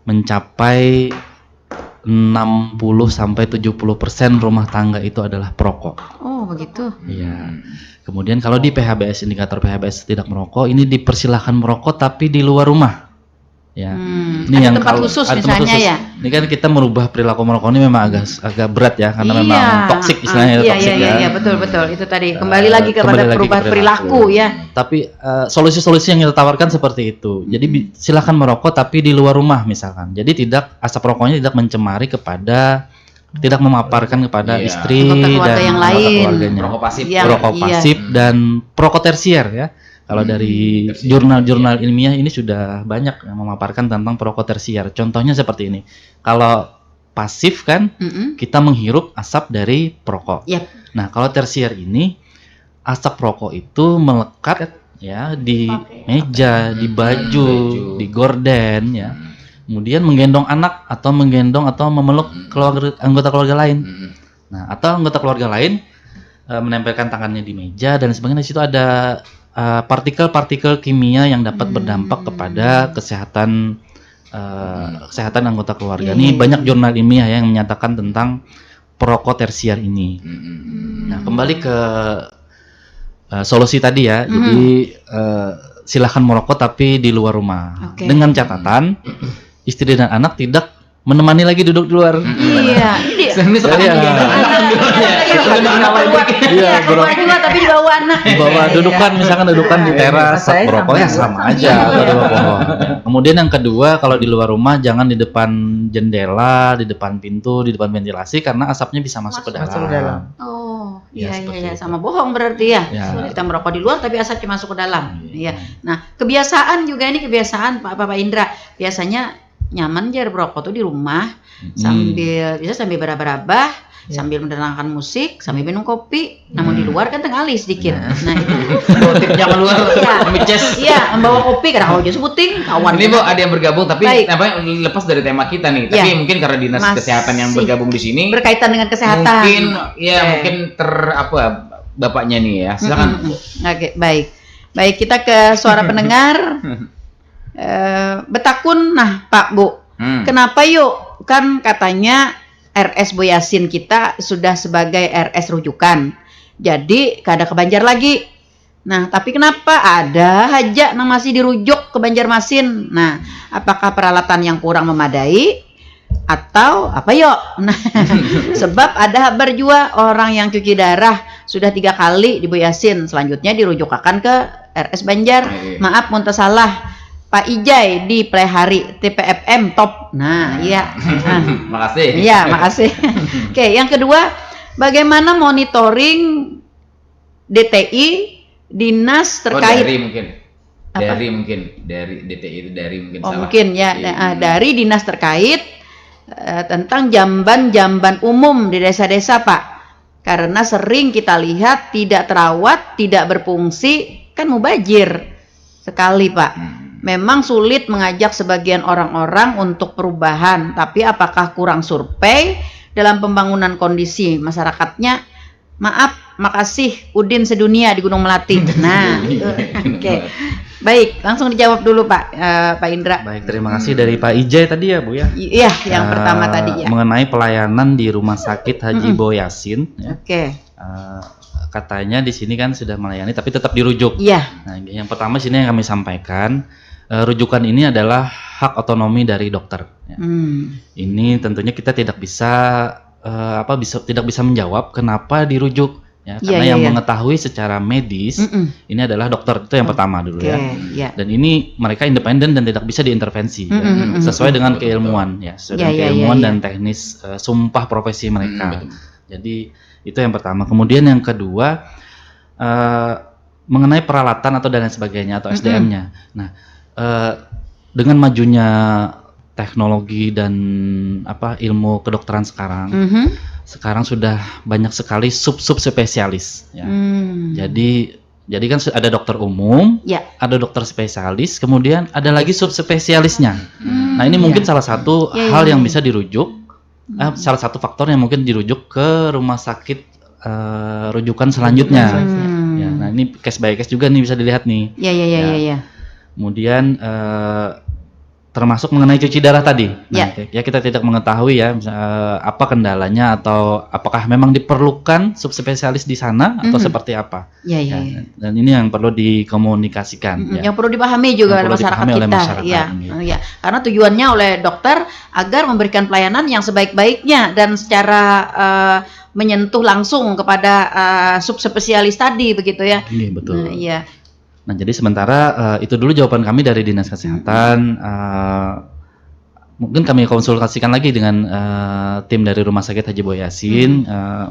mencapai 60-70% rumah tangga itu adalah perokok. Oh, begitu. Iya. Kemudian kalau di PHBS, indikator PHBS tidak merokok, ini dipersilahkan merokok tapi di luar rumah. Ya. Ini ada yang tempat khusus misalnya ya. Ini kan kita merubah perilaku merokok ini memang agak berat ya, karena memang toksik istilahnya. Iya, betul. Itu tadi kembali lagi kepada perubahan perilaku ya. Tapi solusi-solusi yang kita tawarkan seperti itu. Jadi silakan merokok tapi di luar rumah misalkan. Jadi asap rokoknya tidak mencemari tidak memaparkan kepada istri dan yang lain. Keluarganya. Perokok pasif Dan perokok tersier ya. Kalau dari jurnal-jurnal ilmiah ini sudah banyak yang memaparkan tentang perokok tersier. Contohnya seperti ini. Kalau pasif kan kita menghirup asap dari perokok. Nah, kalau tersier ini asap rokok itu melekat ya di meja, di baju, di gorden ya. Kemudian menggendong anak atau memeluk anggota keluarga lain. Nah, atau anggota keluarga lain menempelkan tangannya di meja dan sebagainya. Di situ ada partikel-partikel kimia yang dapat berdampak kepada kesehatan anggota keluarga. Ini banyak jurnal ilmiah yang menyatakan tentang perokok tersier ini. Nah, kembali ke solusi tadi ya. Jadi silahkan merokok tapi di luar rumah. Dengan catatan istri dan anak tidak menemani lagi duduk di luar. Iya, ini dia. Ini seperti Iya. Iya, bro. Keluar juga tapi dibawa anak. Bawa dudukan misalkan dudukan di teras, Saya merokoknya sama. sama aja atau di bawah pohon. Kemudian yang kedua, kalau di luar rumah jangan di depan jendela, di depan pintu, di depan ventilasi karena asapnya bisa masuk ke dalam. Masuk ke dalam. Oh, Ya, iya seperti iya itu. sama bohong berarti ya. Ya. Kita merokok di luar tapi asapnya masuk ke dalam. Iya. Iya. Nah, kebiasaan juga ini kebiasaan Pak Indra. Biasanya nyaman aja merokok tuh di rumah sambil berabah-abah, sambil mendengarkan musik, sambil minum kopi. Namun di luar kan tengali sedikit. Nah, itu Tipnya keluar Iya. ngeces. iya, membawa kopi karena kalau jus puting kawan. Ini Bu ada yang bergabung tapi Baik. apa lepas dari tema kita nih. Tapi Ya. mungkin karena dinas Masih kesehatan yang bergabung di sini berkaitan dengan kesehatan. mungkin ya Oke. mungkin bapaknya nih ya. Silakan. Oke, baik. Baik, kita ke suara pendengar. Betakun, nah Pak Bu, kenapa yuk? Kan katanya RS Boyasin kita sudah sebagai RS rujukan. Jadi kada ke Banjar lagi. Nah, tapi kenapa ada aja yang masih dirujuk ke Banjarmasin? Nah, apakah peralatan yang kurang memadai atau apa yuk? Nah, sebab ada kabar juga orang yang cuci darah sudah 3 kali di Boyasin, selanjutnya dirujukkan ke RS Banjar. Maaf muntah salah. Pak Ijai di Plehari TPFM top. Nah, iya. Nah, Makasih. iya, makasih. Oke, yang kedua, bagaimana monitoring DTI dinas terkait? Dari mungkin. Apa? Dari DTI itu dari mungkin Oh, salah. mungkin ya. Dari dinas terkait tentang jamban-jamban umum di desa-desa, Pak. Karena sering kita lihat tidak terawat, tidak berfungsi, kan mubazir sekali, Pak. Memang sulit mengajak sebagian orang-orang untuk perubahan, tapi apakah kurang survei dalam pembangunan kondisi masyarakatnya? Maaf, makasih Udin sedunia di Gunung Melati. Nah, oke. Baik, langsung dijawab dulu Pak Indra. Baik, terima kasih dari Pak Ijai tadi ya Bu ya. Iya, yang pertama tadi ya. Mengenai pelayanan di Rumah Sakit Haji Boyasin. Ya. Oke. Katanya di sini kan sudah melayani tapi tetap dirujuk. Iya. Nah, yang pertama sini yang kami sampaikan, rujukan ini adalah hak otonomi dari dokter. Ya. Ini tentunya kita tidak bisa tidak bisa menjawab kenapa dirujuk. Ya, karena yang mengetahui secara medis ini adalah dokter, itu yang pertama dulu ya. Iya. Dan ini mereka independen dan tidak bisa diintervensi ya, sesuai dengan keilmuan ya, sesuai dengan keilmuan dan teknis sumpah profesi mereka. Jadi itu yang pertama. Kemudian yang kedua mengenai peralatan atau dan lain sebagainya atau SDM-nya. Nah, dengan majunya teknologi dan ilmu kedokteran sekarang sudah banyak sekali sub spesialis ya. Jadi kan ada dokter umum, ada dokter spesialis, kemudian ada lagi sub spesialisnya. Nah, ini mungkin salah satu hal yang bisa dirujuk, salah satu faktor yang mungkin dirujuk ke rumah sakit rujukan selanjutnya. Ya, nah ini case by case juga nih bisa dilihat nih. Iya. Kemudian termasuk mengenai cuci darah tadi. Nah, ya kita tidak mengetahui ya apa kendalanya atau apakah memang diperlukan subspesialis di sana atau seperti apa. Iya. Dan ini yang perlu dikomunikasikan. Yang perlu dipahami juga oleh masyarakat kita. Iya. Karena tujuannya oleh dokter agar memberikan pelayanan yang sebaik-baiknya dan secara menyentuh langsung kepada subspesialis tadi begitu ya. Iya, betul. Iya. Nah, jadi sementara itu dulu jawaban kami dari Dinas Kesehatan. Mungkin kami konsultasikan lagi dengan tim dari Rumah Sakit Haji Boyasin.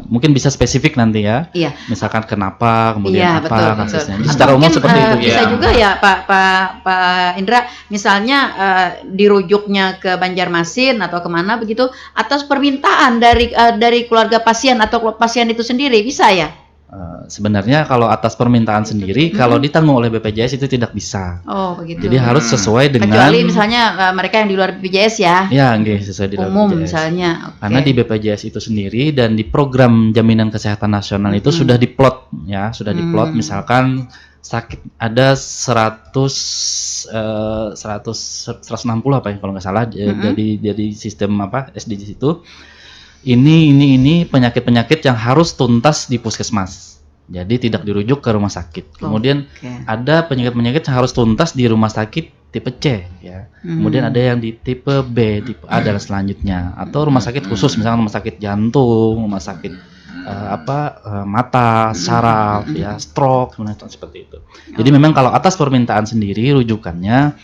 Mungkin bisa spesifik nanti ya. Iya. Misalkan kenapa, kemudian apa kasusnya. Betul. Secara umum seperti itu. Bisa juga ya Pak Indra, misalnya dirujuknya ke Banjarmasin atau kemana begitu atas permintaan dari keluarga pasien atau pasien itu sendiri, bisa ya? Sebenarnya kalau atas permintaan sendiri, kalau ditanggung oleh BPJS itu tidak bisa. Oh, begitu. Jadi harus sesuai dengan. Kecuali misalnya mereka yang di luar BPJS ya. Ya, sesuai di luar umum BPJS. misalnya. Okay. Karena di BPJS itu sendiri dan di program jaminan kesehatan nasional itu sudah diplot ya, misalkan sakit ada 160 apa ya kalau nggak salah jadi sistem SDGs itu. Ini penyakit-penyakit yang harus tuntas di puskesmas. Jadi tidak dirujuk ke rumah sakit. Kemudian Oke. ada penyakit-penyakit yang harus tuntas di rumah sakit tipe C ya. Kemudian ada yang di tipe B, tipe A dan selanjutnya. Atau rumah sakit khusus, misalnya rumah sakit jantung, rumah sakit mata, saraf, ya, stroke, seperti itu. Jadi memang kalau atas permintaan sendiri rujukannya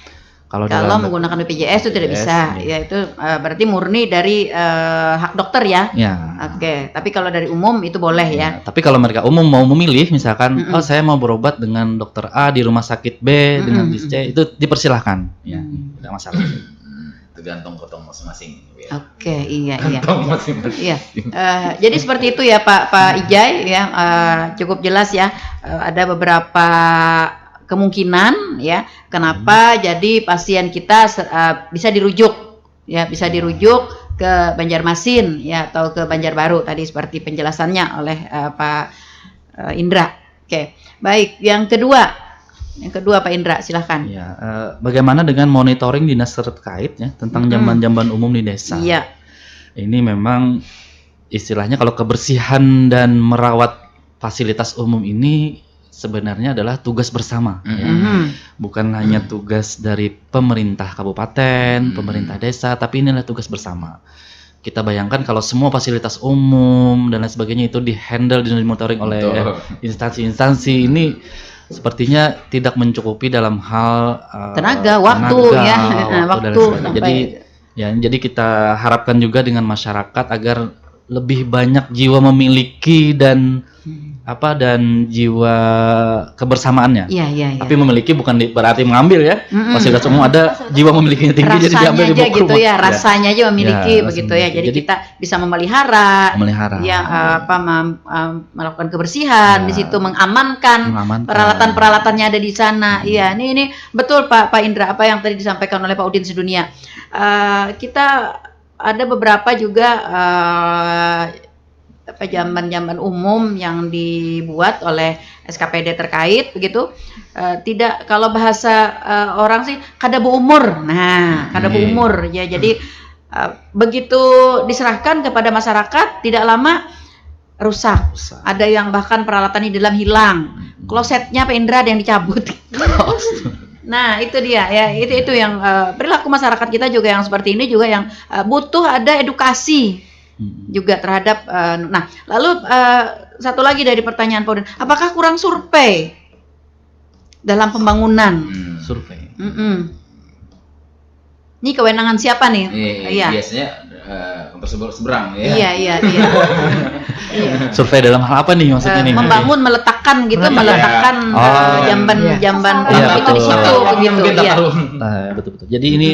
kalau Kalau dalam menggunakan BPJS itu tidak BPJS, bisa, iya. ya itu berarti murni dari hak dokter ya. ya. Oke, tapi kalau dari umum itu boleh ya. Ya, tapi kalau mereka umum mau memilih, misalkan, oh saya mau berobat dengan dokter A di rumah sakit B dengan di C, itu dipersilahkan, ya, tidak masalah. Tergantung potong masing-masing. Oke, iya iya. Potong masing-masing. Iya, jadi seperti itu ya Pak Ijai ya, cukup jelas ya. Ada beberapa kemungkinan ya, kenapa jadi pasien kita bisa dirujuk ya, bisa dirujuk ke Banjarmasin ya atau ke Banjarbaru tadi seperti penjelasannya oleh Pak Indra. Oke, baik. Yang kedua Pak Indra, silahkan. Ya, bagaimana dengan monitoring dinas terkait ya tentang jamban-jamban umum di desa? Iya. Ini memang istilahnya kalau kebersihan dan merawat fasilitas umum ini sebenarnya adalah tugas bersama, ya. Bukan hanya tugas dari pemerintah kabupaten, pemerintah desa, tapi ini adalah tugas bersama. Kita bayangkan kalau semua fasilitas umum dan lain sebagainya itu di-handle dan dimonitoring oleh instansi-instansi, ini sepertinya tidak mencukupi dalam hal Tenaga, waktu ya, waktu dan sebagainya. Jadi kita harapkan juga dengan masyarakat agar lebih banyak jiwa memiliki dan jiwa kebersamaannya. Iya. Tapi memiliki bukan berarti mengambil ya. Fasilitas umum ada jiwa memilikinya tinggi, jadi diambil Rasanya dibawa aja ke gitu rumah. ya, rasanya aja memiliki Ya, begitu rasanya ya. Jadi memiliki. kita bisa memelihara, ya melakukan kebersihan di situ, mengamankan peralatan-peralatannya ada di sana. Iya, ini betul Pak Indra apa yang tadi disampaikan oleh Pak Udin Sedunia. Kita ada beberapa juga jamban-jamban umum yang dibuat oleh SKPD terkait begitu, tidak, kalau bahasa orang sih kada berumur. Nah, kada berumur ya, jadi begitu diserahkan kepada masyarakat tidak lama rusak. Ada yang bahkan peralatannya di dalam hilang, klosetnya Pak Indra ada yang dicabut. Nah itu dia ya, itu yang perilaku masyarakat kita juga yang seperti ini juga yang butuh ada edukasi juga terhadap. Nah lalu satu lagi dari pertanyaan Pak Udin, apakah kurang survei dalam pembangunan? Survei. Ini kewenangan siapa nih? Iya. Biasanya untuk seberang ya. Iya. Survei dalam hal apa nih maksudnya nih? Membangun, meletakkan gitu, meletakkan jamban-jamban itu di situ begitu ya. Betul. Jadi ini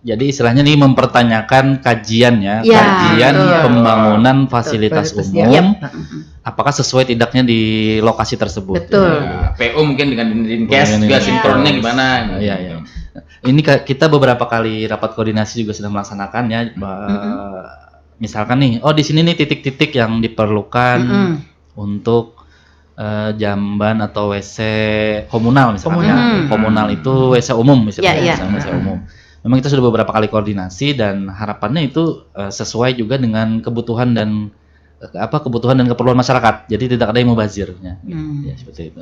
istilahnya nih mempertanyakan kajian ya, Ya, kajian betul. pembangunan fasilitas umum, apakah sesuai tidaknya di lokasi tersebut. Betul. Ya, PO mungkin dengan Dinkes juga sinkronnya gimana? Iya. Ini kita beberapa kali rapat koordinasi juga sudah melaksanakan ya. Misalkan nih, di sini nih titik-titik yang diperlukan untuk jamban atau WC komunal misalnya. Komunal itu WC umum misalnya, WC umum. Memang kita sudah beberapa kali koordinasi dan harapannya itu sesuai juga dengan kebutuhan dan keperluan masyarakat. Jadi tidak ada yang mubazir ya, seperti itu.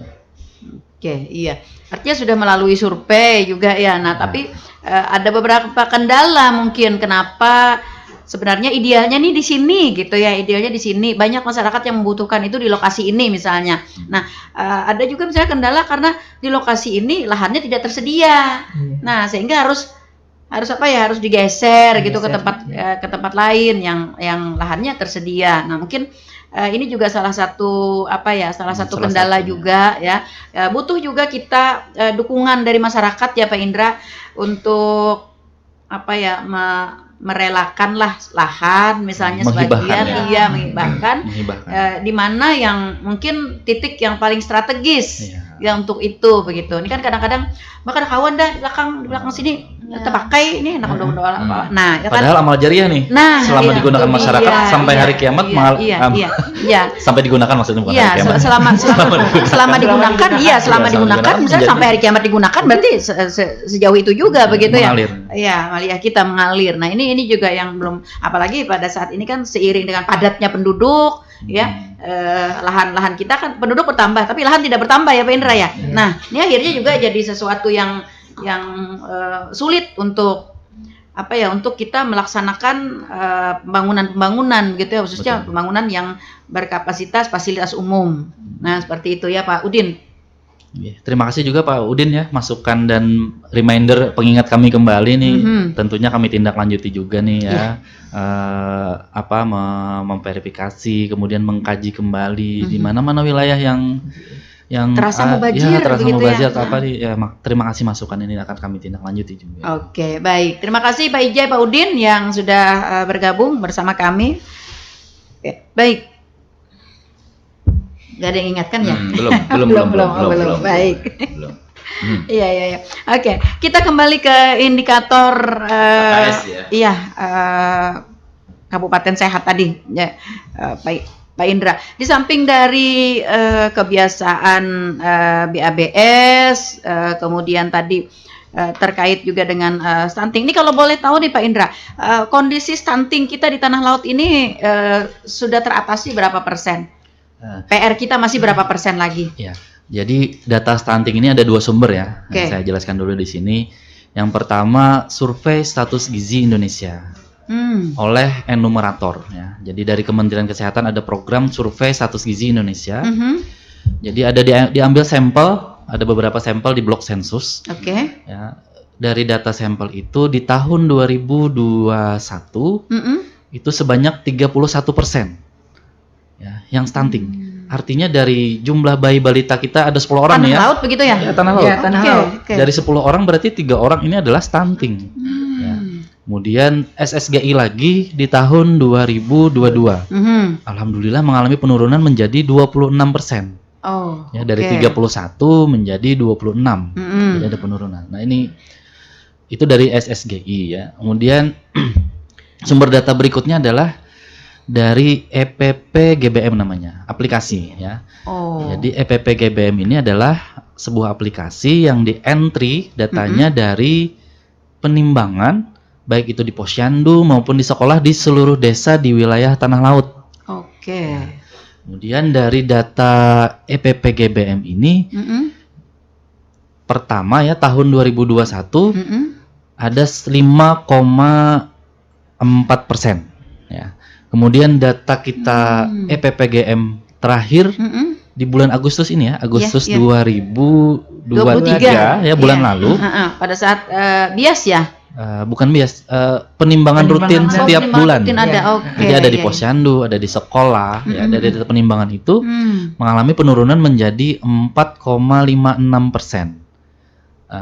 Oke, iya. Artinya sudah melalui survei juga ya. Nah, tapi ada beberapa kendala mungkin kenapa sebenarnya idealnya nih di sini gitu ya. Idealnya di sini. Banyak masyarakat yang membutuhkan itu di lokasi ini misalnya. Nah, ada juga misalnya kendala karena di lokasi ini lahannya tidak tersedia. Nah, sehingga harus digeser gitu ke tempat lain yang lahannya tersedia. Nah, mungkin ini juga salah satu kendala juga ya. Butuh juga kita dukungan dari masyarakat ya Pak Indra untuk merelakanlah lahan misalnya sebagian menghibahkan di mana yang mungkin titik yang paling strategis ya untuk itu begitu. Ini kan kadang-kadang bahkan kawan dah di belakang sini terpakai ini enak udah. Nah, ya kan, padahal amal jariah nih. Nah, selama digunakan masyarakat sampai hari kiamat sampai digunakan maksudnya bukan hari kiamat. Selama digunakan misalnya sampai hari kiamat digunakan berarti sejauh itu juga begitu mengalir. Ya. Iya, kita mengalir. Nah, ini juga yang belum, apalagi pada saat ini kan seiring dengan padatnya penduduk ya. lahan-lahan kita kan penduduk bertambah, tapi lahan tidak bertambah ya Pak Indra ya. Nah, ini akhirnya juga jadi sesuatu yang sulit untuk apa ya, untuk kita melaksanakan pembangunan gitu ya, khususnya Betul. pembangunan yang berkapasitas fasilitas umum. Nah, seperti itu ya Pak Udin. Iya, terima kasih juga Pak Udin ya, masukan dan reminder pengingat kami kembali nih. Tentunya kami tindak lanjuti juga nih ya. Memverifikasi, kemudian mengkaji kembali di mana-mana wilayah yang Terasa mubazir terasa begitu mubazir ya. atau apa terima kasih masukan ini akan kami tindak lanjuti juga. Oke, baik. Terima kasih Pak Ijai, Pak Udin yang sudah bergabung bersama kami. Oke, baik. Gak ada yang ingatkan ya? Belum. Baik. Belum. Iya. Oke, kita kembali ke indikator KPS ya. Iya, Kabupaten Sehat tadi ya, Pak Indra. Di samping dari kebiasaan BABS, kemudian tadi terkait juga dengan stunting. Ini kalau boleh tahu nih Pak Indra, kondisi stunting kita di tanah laut ini sudah teratasi berapa persen? PR kita masih berapa persen lagi? Ya, jadi data stunting ini ada 2 sumber ya. Oke. Saya jelaskan dulu di sini. Yang pertama, survei status gizi Indonesia oleh Enumerator ya. Jadi dari Kementerian Kesehatan ada program survei status gizi Indonesia. Jadi ada diambil sampel, ada beberapa sampel di blok sensus. Oke. Ya. Dari data sampel itu di tahun 2021 itu sebanyak 31%. Ya, yang stunting. Artinya dari jumlah bayi balita kita ada 10 orang Tanah ya. laut begitu ya? Ya, tanah laut. Ya, tanah Oke, laut. oke. Dari 10 orang berarti 3 orang ini adalah stunting. Ya. Kemudian SSGI lagi di tahun 2022. Alhamdulillah mengalami penurunan menjadi 26%. Oh, Ya, dari oke. 31 menjadi 26. Jadi ada penurunan. Nah, ini itu dari SSGI ya. Kemudian sumber data berikutnya adalah dari EPP GBM namanya, aplikasi ya. Oh. Jadi EPP GBM ini adalah sebuah aplikasi yang di entry datanya dari penimbangan baik itu di posyandu maupun di sekolah di seluruh desa di wilayah tanah laut. Oke. Kemudian dari data EPP GBM ini pertama ya tahun 2021 ada 5,4% ya. Kemudian data kita EPPGM terakhir di bulan Agustus ini ya, Agustus 2023 ya, bulan lalu. Pada saat bias ya? Bukan bias, penimbangan rutin setiap bulan. Rutin ada, oke. Jadi ada di posyandu, ada di sekolah, ya, dari data penimbangan itu mengalami penurunan menjadi 4,56%.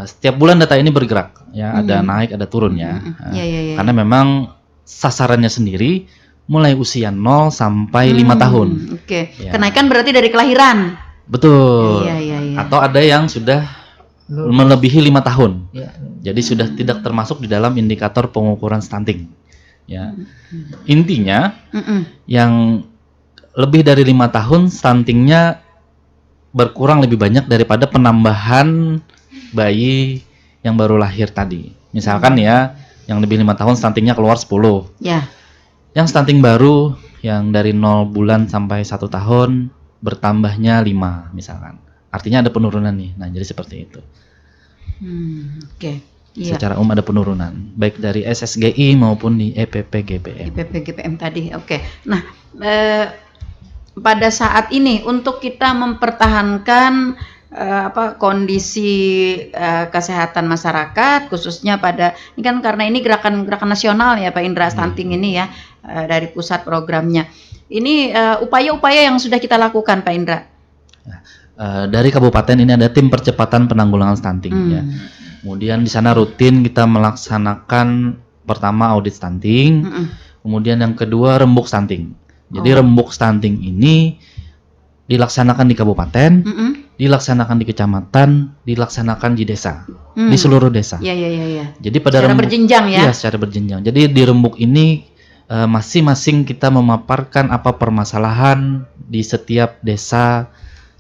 Setiap bulan data ini bergerak, ya, ada naik, ada turun ya. Karena memang sasarannya sendiri mulai usia 0 sampai 5 tahun. Oke. Ya. Kenaikan berarti dari kelahiran. Betul. Iya. Atau ada yang sudah melebihi 5 tahun. Ya. Jadi sudah tidak termasuk di dalam indikator pengukuran stunting. Ya. Intinya yang lebih dari 5 tahun stuntingnya berkurang lebih banyak daripada penambahan bayi yang baru lahir tadi. Misalkan ya, yang lebih 5 tahun stuntingnya keluar 10. Ya. Yang stunting baru yang dari 0 bulan sampai 1 tahun bertambahnya 5 misalkan. Artinya ada penurunan nih. Nah, jadi seperti itu. Oke. Iya. Secara umum ada penurunan baik dari SSGI maupun di EPP-GBM. EPP-GBM tadi. Oke. Nah, pada saat ini untuk kita mempertahankan kondisi kesehatan masyarakat khususnya pada ini kan karena ini gerakan nasional ya Pak Indra, stunting ini ya, dari pusat programnya. Ini upaya-upaya yang sudah kita lakukan Pak Indra. Dari kabupaten ini ada tim percepatan penanggulangan stunting ya. Kemudian di sana rutin kita melaksanakan pertama audit stunting, kemudian yang kedua rembuk stunting. Jadi rembuk stunting ini dilaksanakan di kabupaten, dilaksanakan di kecamatan, dilaksanakan di desa, di seluruh desa. Iya. Jadi pada Secara berjenjang ya? Iya, secara berjenjang. Jadi di rembuk ini masing-masing kita memaparkan apa permasalahan di setiap desa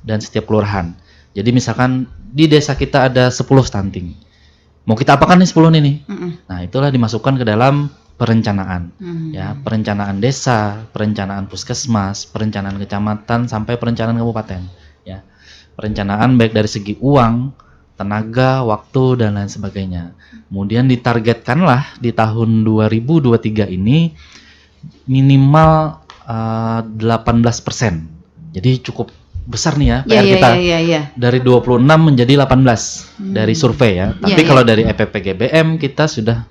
dan setiap kelurahan. Jadi misalkan di desa kita ada 10 stunting. Mau kita apakan nih 10 ini? Nah, itulah dimasukkan ke dalam perencanaan. Hmm. Ya, perencanaan desa, perencanaan puskesmas, perencanaan kecamatan sampai perencanaan kabupaten. Ya, perencanaan baik dari segi uang, tenaga, waktu dan lain sebagainya. Kemudian ditargetkanlah di tahun 2023 ini minimal 18%. Jadi cukup besar nih ya PR kita. Iya. Dari 26 menjadi 18 dari survei ya. Tapi Iya, kalau dari EPPGBM kita sudah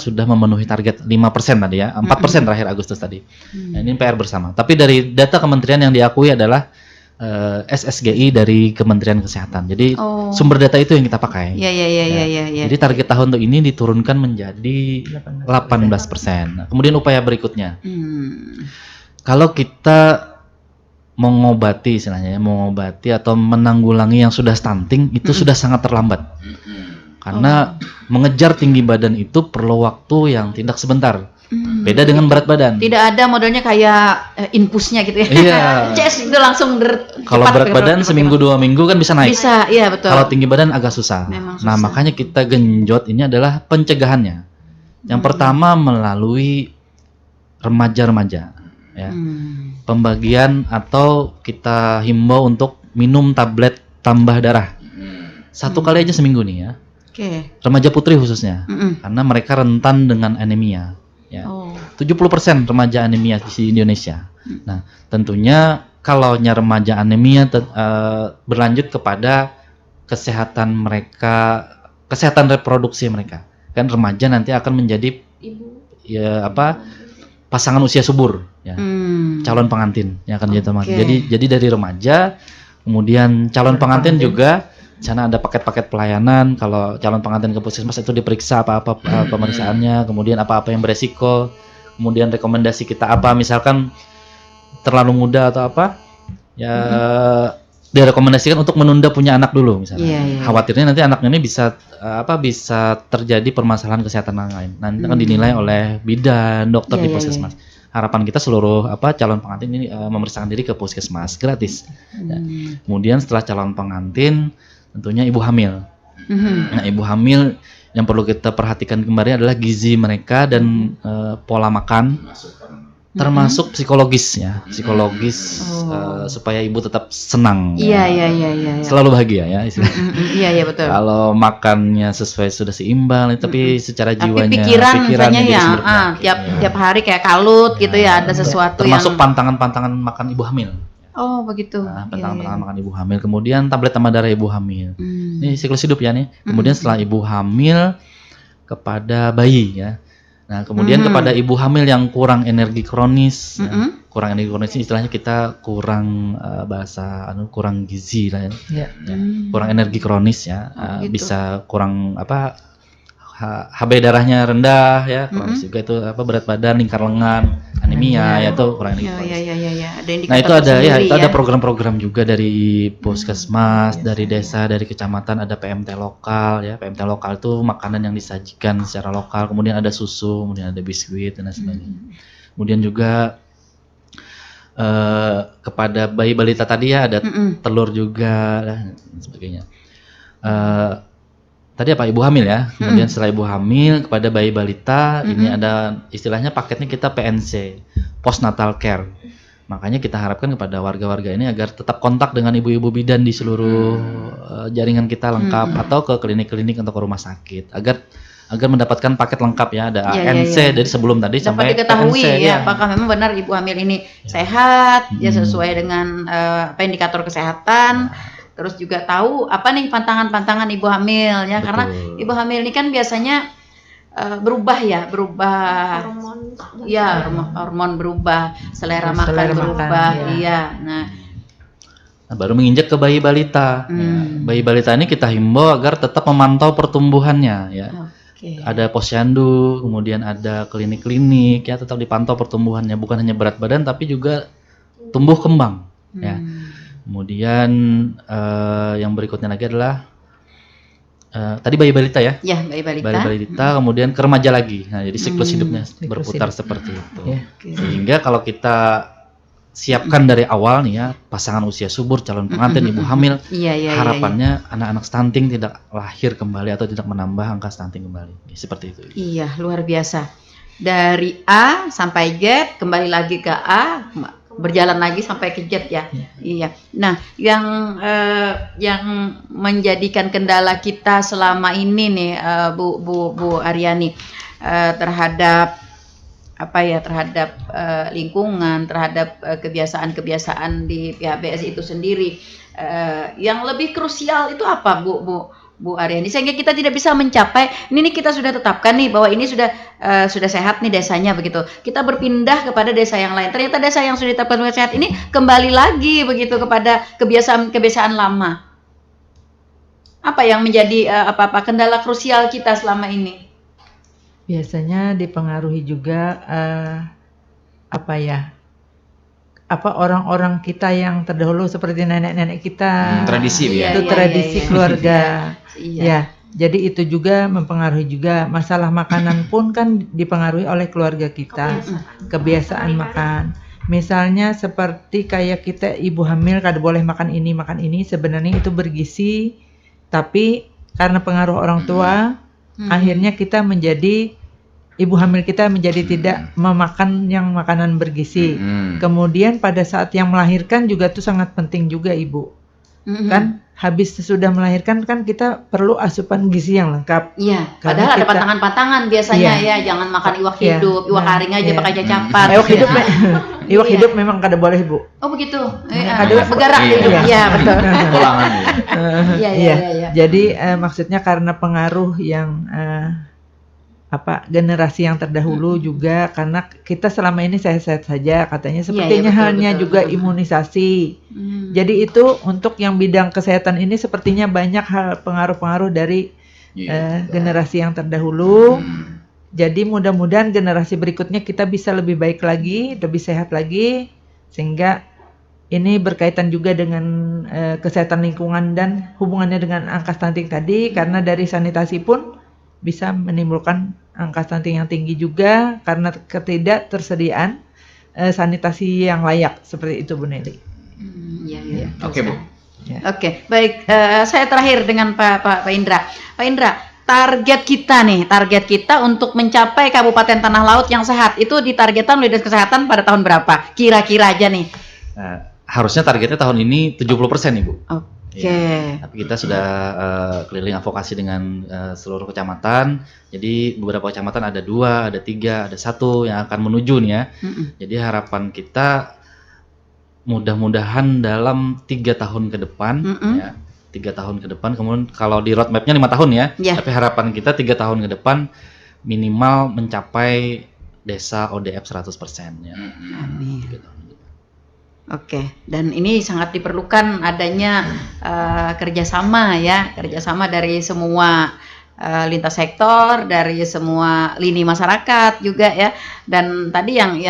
sudah memenuhi target 5% tadi ya. 4% terakhir Agustus tadi. Nah, ini PR bersama. Tapi dari data kementerian yang diakui adalah SSGI dari Kementerian Kesehatan. Jadi sumber data itu yang kita pakai. Iya. Jadi target tahun untuk ini diturunkan menjadi 18%. Nah, kemudian upaya berikutnya. Kalau kita mengobati istilahnya ya, mengobati atau menanggulangi yang sudah stunting itu sudah sangat terlambat. Karena mengejar tinggi badan itu perlu waktu yang tidak sebentar. Beda dengan berat badan. Tidak ada modelnya kayak infusnya gitu ya. Iya. Ces itu langsung Kalau berat badan seminggu 2 minggu kan bisa naik. Bisa, iya betul. Kalau tinggi badan agak susah. Memang Nah, susah. makanya kita genjot ini adalah pencegahannya. Yang pertama melalui remaja-remaja ya. Pembagian atau kita himbau untuk minum tablet tambah darah. 1 kali aja seminggu nih ya. Oke. Remaja putri khususnya. Karena mereka rentan dengan anemia ya. 70% remaja anemia di Indonesia. Nah, tentunya kalau remaja anemia berlanjut kepada kesehatan mereka, kesehatan reproduksi mereka. Kan remaja nanti akan menjadi pasangan usia subur ya. Calon pengantin yang akan jadi teman. Jadi dari remaja, kemudian calon pengantin juga di sana ada paket-paket pelayanan. Kalau calon pengantin ke puskesmas itu diperiksa apa-apa pemeriksaannya, kemudian apa-apa yang beresiko, kemudian rekomendasi kita apa, misalkan terlalu muda atau apa, ya direkomendasikan untuk menunda punya anak dulu misalnya. Khawatirnya nanti anaknya ini bisa bisa terjadi permasalahan kesehatan yang lain. Nanti akan dinilai oleh bidan, dokter di puskesmas. Harapan kita seluruh calon pengantin ini memeriksakan diri ke puskesmas gratis. Ya. Kemudian setelah calon pengantin, tentunya ibu hamil. Nah, ibu hamil yang perlu kita perhatikan kembali adalah gizi mereka dan pola makan, termasuk psikologis ya, supaya ibu tetap senang. Iya. Selalu bahagia ya istilahnya. Iya betul. Kalau makannya sesuai sudah seimbang, tapi secara Tapi jiwanya, pikirannya jadi ya, sumber penyakit. tiap hari kayak kalut gitu ya, ada sesuatu termasuk yang. pantangan-pantangan makan ibu hamil. Oh begitu. Nah, pantangan-pantangan makan ibu hamil. Kemudian tablet tambah darah ibu hamil. Ini siklus hidup ya nih. Kemudian setelah ibu hamil kepada bayi ya. Nah, kemudian kepada ibu hamil yang kurang energi kronis, ya. Kurang energi kronis ini istilahnya kita kurang kurang gizi lah ya. Kurang energi kronis ya. Gitu. Bisa kurang HB darahnya rendah ya, kronis juga itu berat badan, lingkar lengan, anemia ya itu kurang energi kronis. Iya. Ada indikator Nah, itu ada tersendiri ada program-program juga dari puskesmas, dari desa, dari kecamatan, ada PMT lokal ya. PMT lokal itu makanan yang disajikan secara lokal, kemudian ada susu, kemudian ada biskuit dan lain sebagainya. Kemudian juga kepada bayi balita tadi ya ada telur juga dan sebagainya. Tadi apa ibu hamil ya, kemudian setelah ibu hamil kepada bayi balita ini ada istilahnya paketnya kita PNC, postnatal care. Makanya kita harapkan kepada warga-warga ini agar tetap kontak dengan ibu-ibu bidan di seluruh jaringan kita lengkap atau ke klinik-klinik atau ke rumah sakit agar mendapatkan paket lengkap ya, ada ANC dari sebelum tadi sampai dapat diketahui PNC, ya apakah memang benar ibu hamil ini sehat ya sesuai dengan indikator kesehatan. Terus juga tahu apa nih pantangan-pantangan ibu hamil ya. Betul. Karena ibu hamil ini kan biasanya berubah hormon berubah, selera makan berubah iya. Nah, baru menginjak ke bayi balita. Bayi balita ini kita himbau agar tetap memantau pertumbuhannya ya. Ada posyandu, kemudian ada klinik-klinik ya, tetap dipantau pertumbuhannya, bukan hanya berat badan tapi juga tumbuh kembang ya. Kemudian yang berikutnya lagi adalah tadi bayi balita ya. Ya, bayi balita. Bayi balita, kemudian ke remaja lagi. Nah, jadi siklus hidupnya berputar seperti itu. Sehingga kalau kita siapkan dari awal nih ya, pasangan usia subur, calon pengantin, ibu hamil, harapannya anak-anak stunting tidak lahir kembali atau tidak menambah angka stunting kembali. Seperti itu. Iya, luar biasa. dari A sampai Z, kembali lagi ke A, berjalan lagi sampai ke Z ya. Iya. Nah, yang menjadikan kendala kita selama ini nih, Bu Aryani, terhadap lingkungan, terhadap kebiasaan-kebiasaan di pihak BSI itu sendiri, yang lebih krusial itu apa, Bu Aryani, sehingga kita tidak bisa mencapai ini kita sudah tetapkan nih bahwa ini sudah sehat nih desanya begitu. Kita berpindah kepada desa yang lain. Ternyata desa yang sudah ditetapkan sehat ini kembali lagi begitu kepada kebiasaan lama. Apa yang menjadi kendala krusial kita selama ini? Biasanya dipengaruhi juga orang-orang kita yang terdahulu seperti nenek-nenek kita. Tradisi ya. Itu tradisi keluarga. Iya. Ya, jadi itu juga mempengaruhi juga masalah makanan pun kan dipengaruhi oleh keluarga kita, kebiasaan makan. Misalnya seperti kayak kita ibu hamil kada boleh makan ini, sebenarnya itu bergizi, tapi karena pengaruh orang tua, akhirnya kita menjadi ibu hamil kita menjadi tidak memakan yang makanan bergizi. Kemudian pada saat yang melahirkan juga itu sangat penting juga ibu. Kan habis sudah melahirkan kan kita perlu asupan gizi yang lengkap. Iya, padahal ada pantangan-pantangan biasanya ya, jangan makan iwak hidup, iwak kering aja pakai cacapan. Iwak hidup memang kada boleh bu. Oh begitu. Bergerak hidup. Iya, betul. Pulangan ya. Iya. Jadi maksudnya karena pengaruh yang generasi yang terdahulu juga, karena kita selama ini sehat-sehat saja katanya, sepertinya halnya juga imunisasi. Jadi itu untuk yang bidang kesehatan ini sepertinya banyak hal pengaruh-pengaruh dari generasi yang terdahulu. Jadi mudah-mudahan generasi berikutnya kita bisa lebih baik lagi, lebih sehat lagi, sehingga ini berkaitan juga dengan kesehatan lingkungan dan hubungannya dengan angka stunting tadi, karena dari sanitasi pun bisa menimbulkan angka stunting yang tinggi juga karena ketidaktersediaan sanitasi yang layak, seperti itu Bu Nelly. Iya. Oke Bu. Ya. Oke, baik. Saya terakhir dengan Pak Indra. Pak Indra, target kita untuk mencapai Kabupaten Tanah Laut yang sehat itu ditargetkan oleh Dinas Kesehatan pada tahun berapa? Kira-kira aja nih. Harusnya targetnya tahun ini 70% Ibu. Oke. Ya, tapi kita sudah keliling advokasi dengan seluruh kecamatan. Jadi beberapa kecamatan ada 2, ada 3, ada 1 yang akan menuju nih ya. Jadi harapan kita mudah-mudahan dalam 3 tahun ke depan, ya, 3 tahun ke depan. Kemudian kalau di roadmapnya 5 tahun ya. Tapi harapan kita 3 tahun ke depan minimal mencapai desa ODF 100% ya. Amin. Oke, dan ini sangat diperlukan adanya kerjasama dari semua lintas sektor, dari semua lini masyarakat juga ya. Dan tadi yang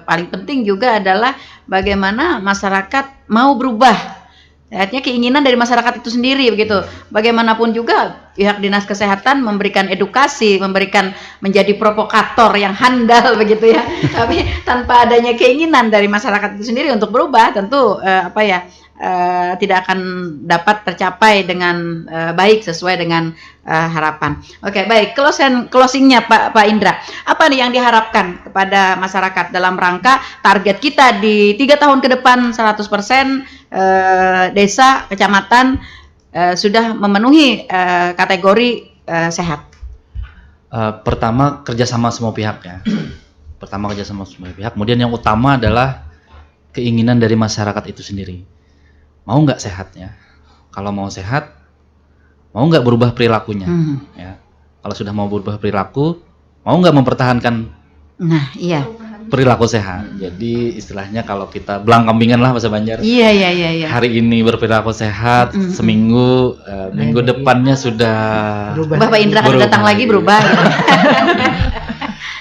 paling penting juga adalah bagaimana masyarakat mau berubah. Artinya keinginan dari masyarakat itu sendiri begitu. Bagaimanapun juga pihak Dinas Kesehatan memberikan edukasi, menjadi provokator yang handal begitu ya. Tapi tanpa adanya keinginan dari masyarakat itu sendiri untuk berubah, tentu tidak akan dapat tercapai dengan baik sesuai dengan harapan. Oke, baik. Closingnya Pak Indra. Apa nih yang diharapkan kepada masyarakat dalam rangka target kita di 3 tahun ke depan 100% desa, kecamatan sudah memenuhi kategori sehat? Pertama kerjasama semua pihak ya. Kemudian yang utama adalah keinginan dari masyarakat itu sendiri. Mau nggak sehatnya? Kalau mau sehat, mau nggak berubah perilakunya? Ya. Kalau sudah mau berubah perilaku, mau nggak mempertahankan perilaku sehat. Jadi istilahnya kalau kita belang kambingan lah bahasa Banjar. Iya. Hari ini berperilaku sehat, seminggu, minggu depannya sudah Bapak Indra akan datang lagi berubah.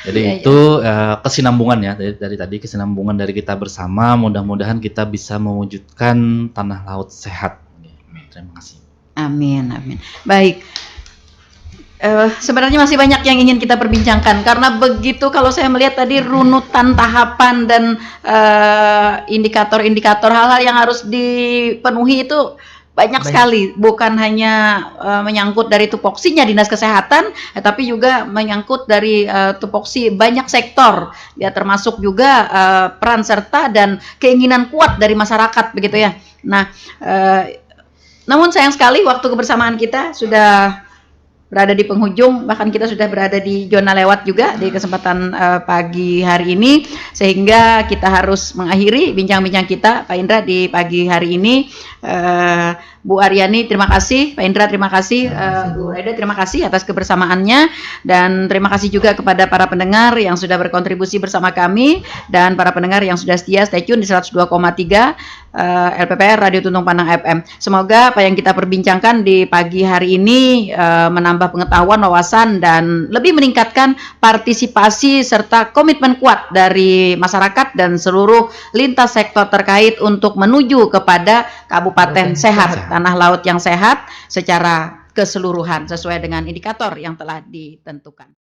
Jadi itu kesinambungan ya, dari tadi kesinambungan dari kita bersama, mudah-mudahan kita bisa mewujudkan tanah laut sehat. Terima kasih. Amin. Baik. Sebenarnya masih banyak yang ingin kita perbincangkan, karena begitu kalau saya melihat tadi runutan tahapan dan indikator-indikator hal-hal yang harus dipenuhi itu banyak sekali, bukan hanya menyangkut dari tupoksinya Dinas Kesehatan, tapi juga menyangkut dari tupoksi banyak sektor, ya termasuk juga peran serta dan keinginan kuat dari masyarakat begitu ya. Nah, namun sayang sekali waktu kebersamaan kita sudah berada di penghujung, bahkan kita sudah berada di zona lewat juga di kesempatan pagi hari ini, sehingga kita harus mengakhiri bincang-bincang kita, Pak Indra, di pagi hari ini. Bu Aryani, terima kasih. Pak Indra, terima kasih. Bu Aida, terima kasih atas kebersamaannya, dan terima kasih juga kepada para pendengar yang sudah berkontribusi bersama kami, dan para pendengar yang sudah setia stay tune di 102,3 LPPR Radio Tuntung Panang FM. Semoga apa yang kita perbincangkan di pagi hari ini menambah pengetahuan, wawasan, dan lebih meningkatkan partisipasi serta komitmen kuat dari masyarakat dan seluruh lintas sektor terkait untuk menuju kepada kabupaten sehat, tanah laut yang sehat secara keseluruhan sesuai dengan indikator yang telah ditentukan.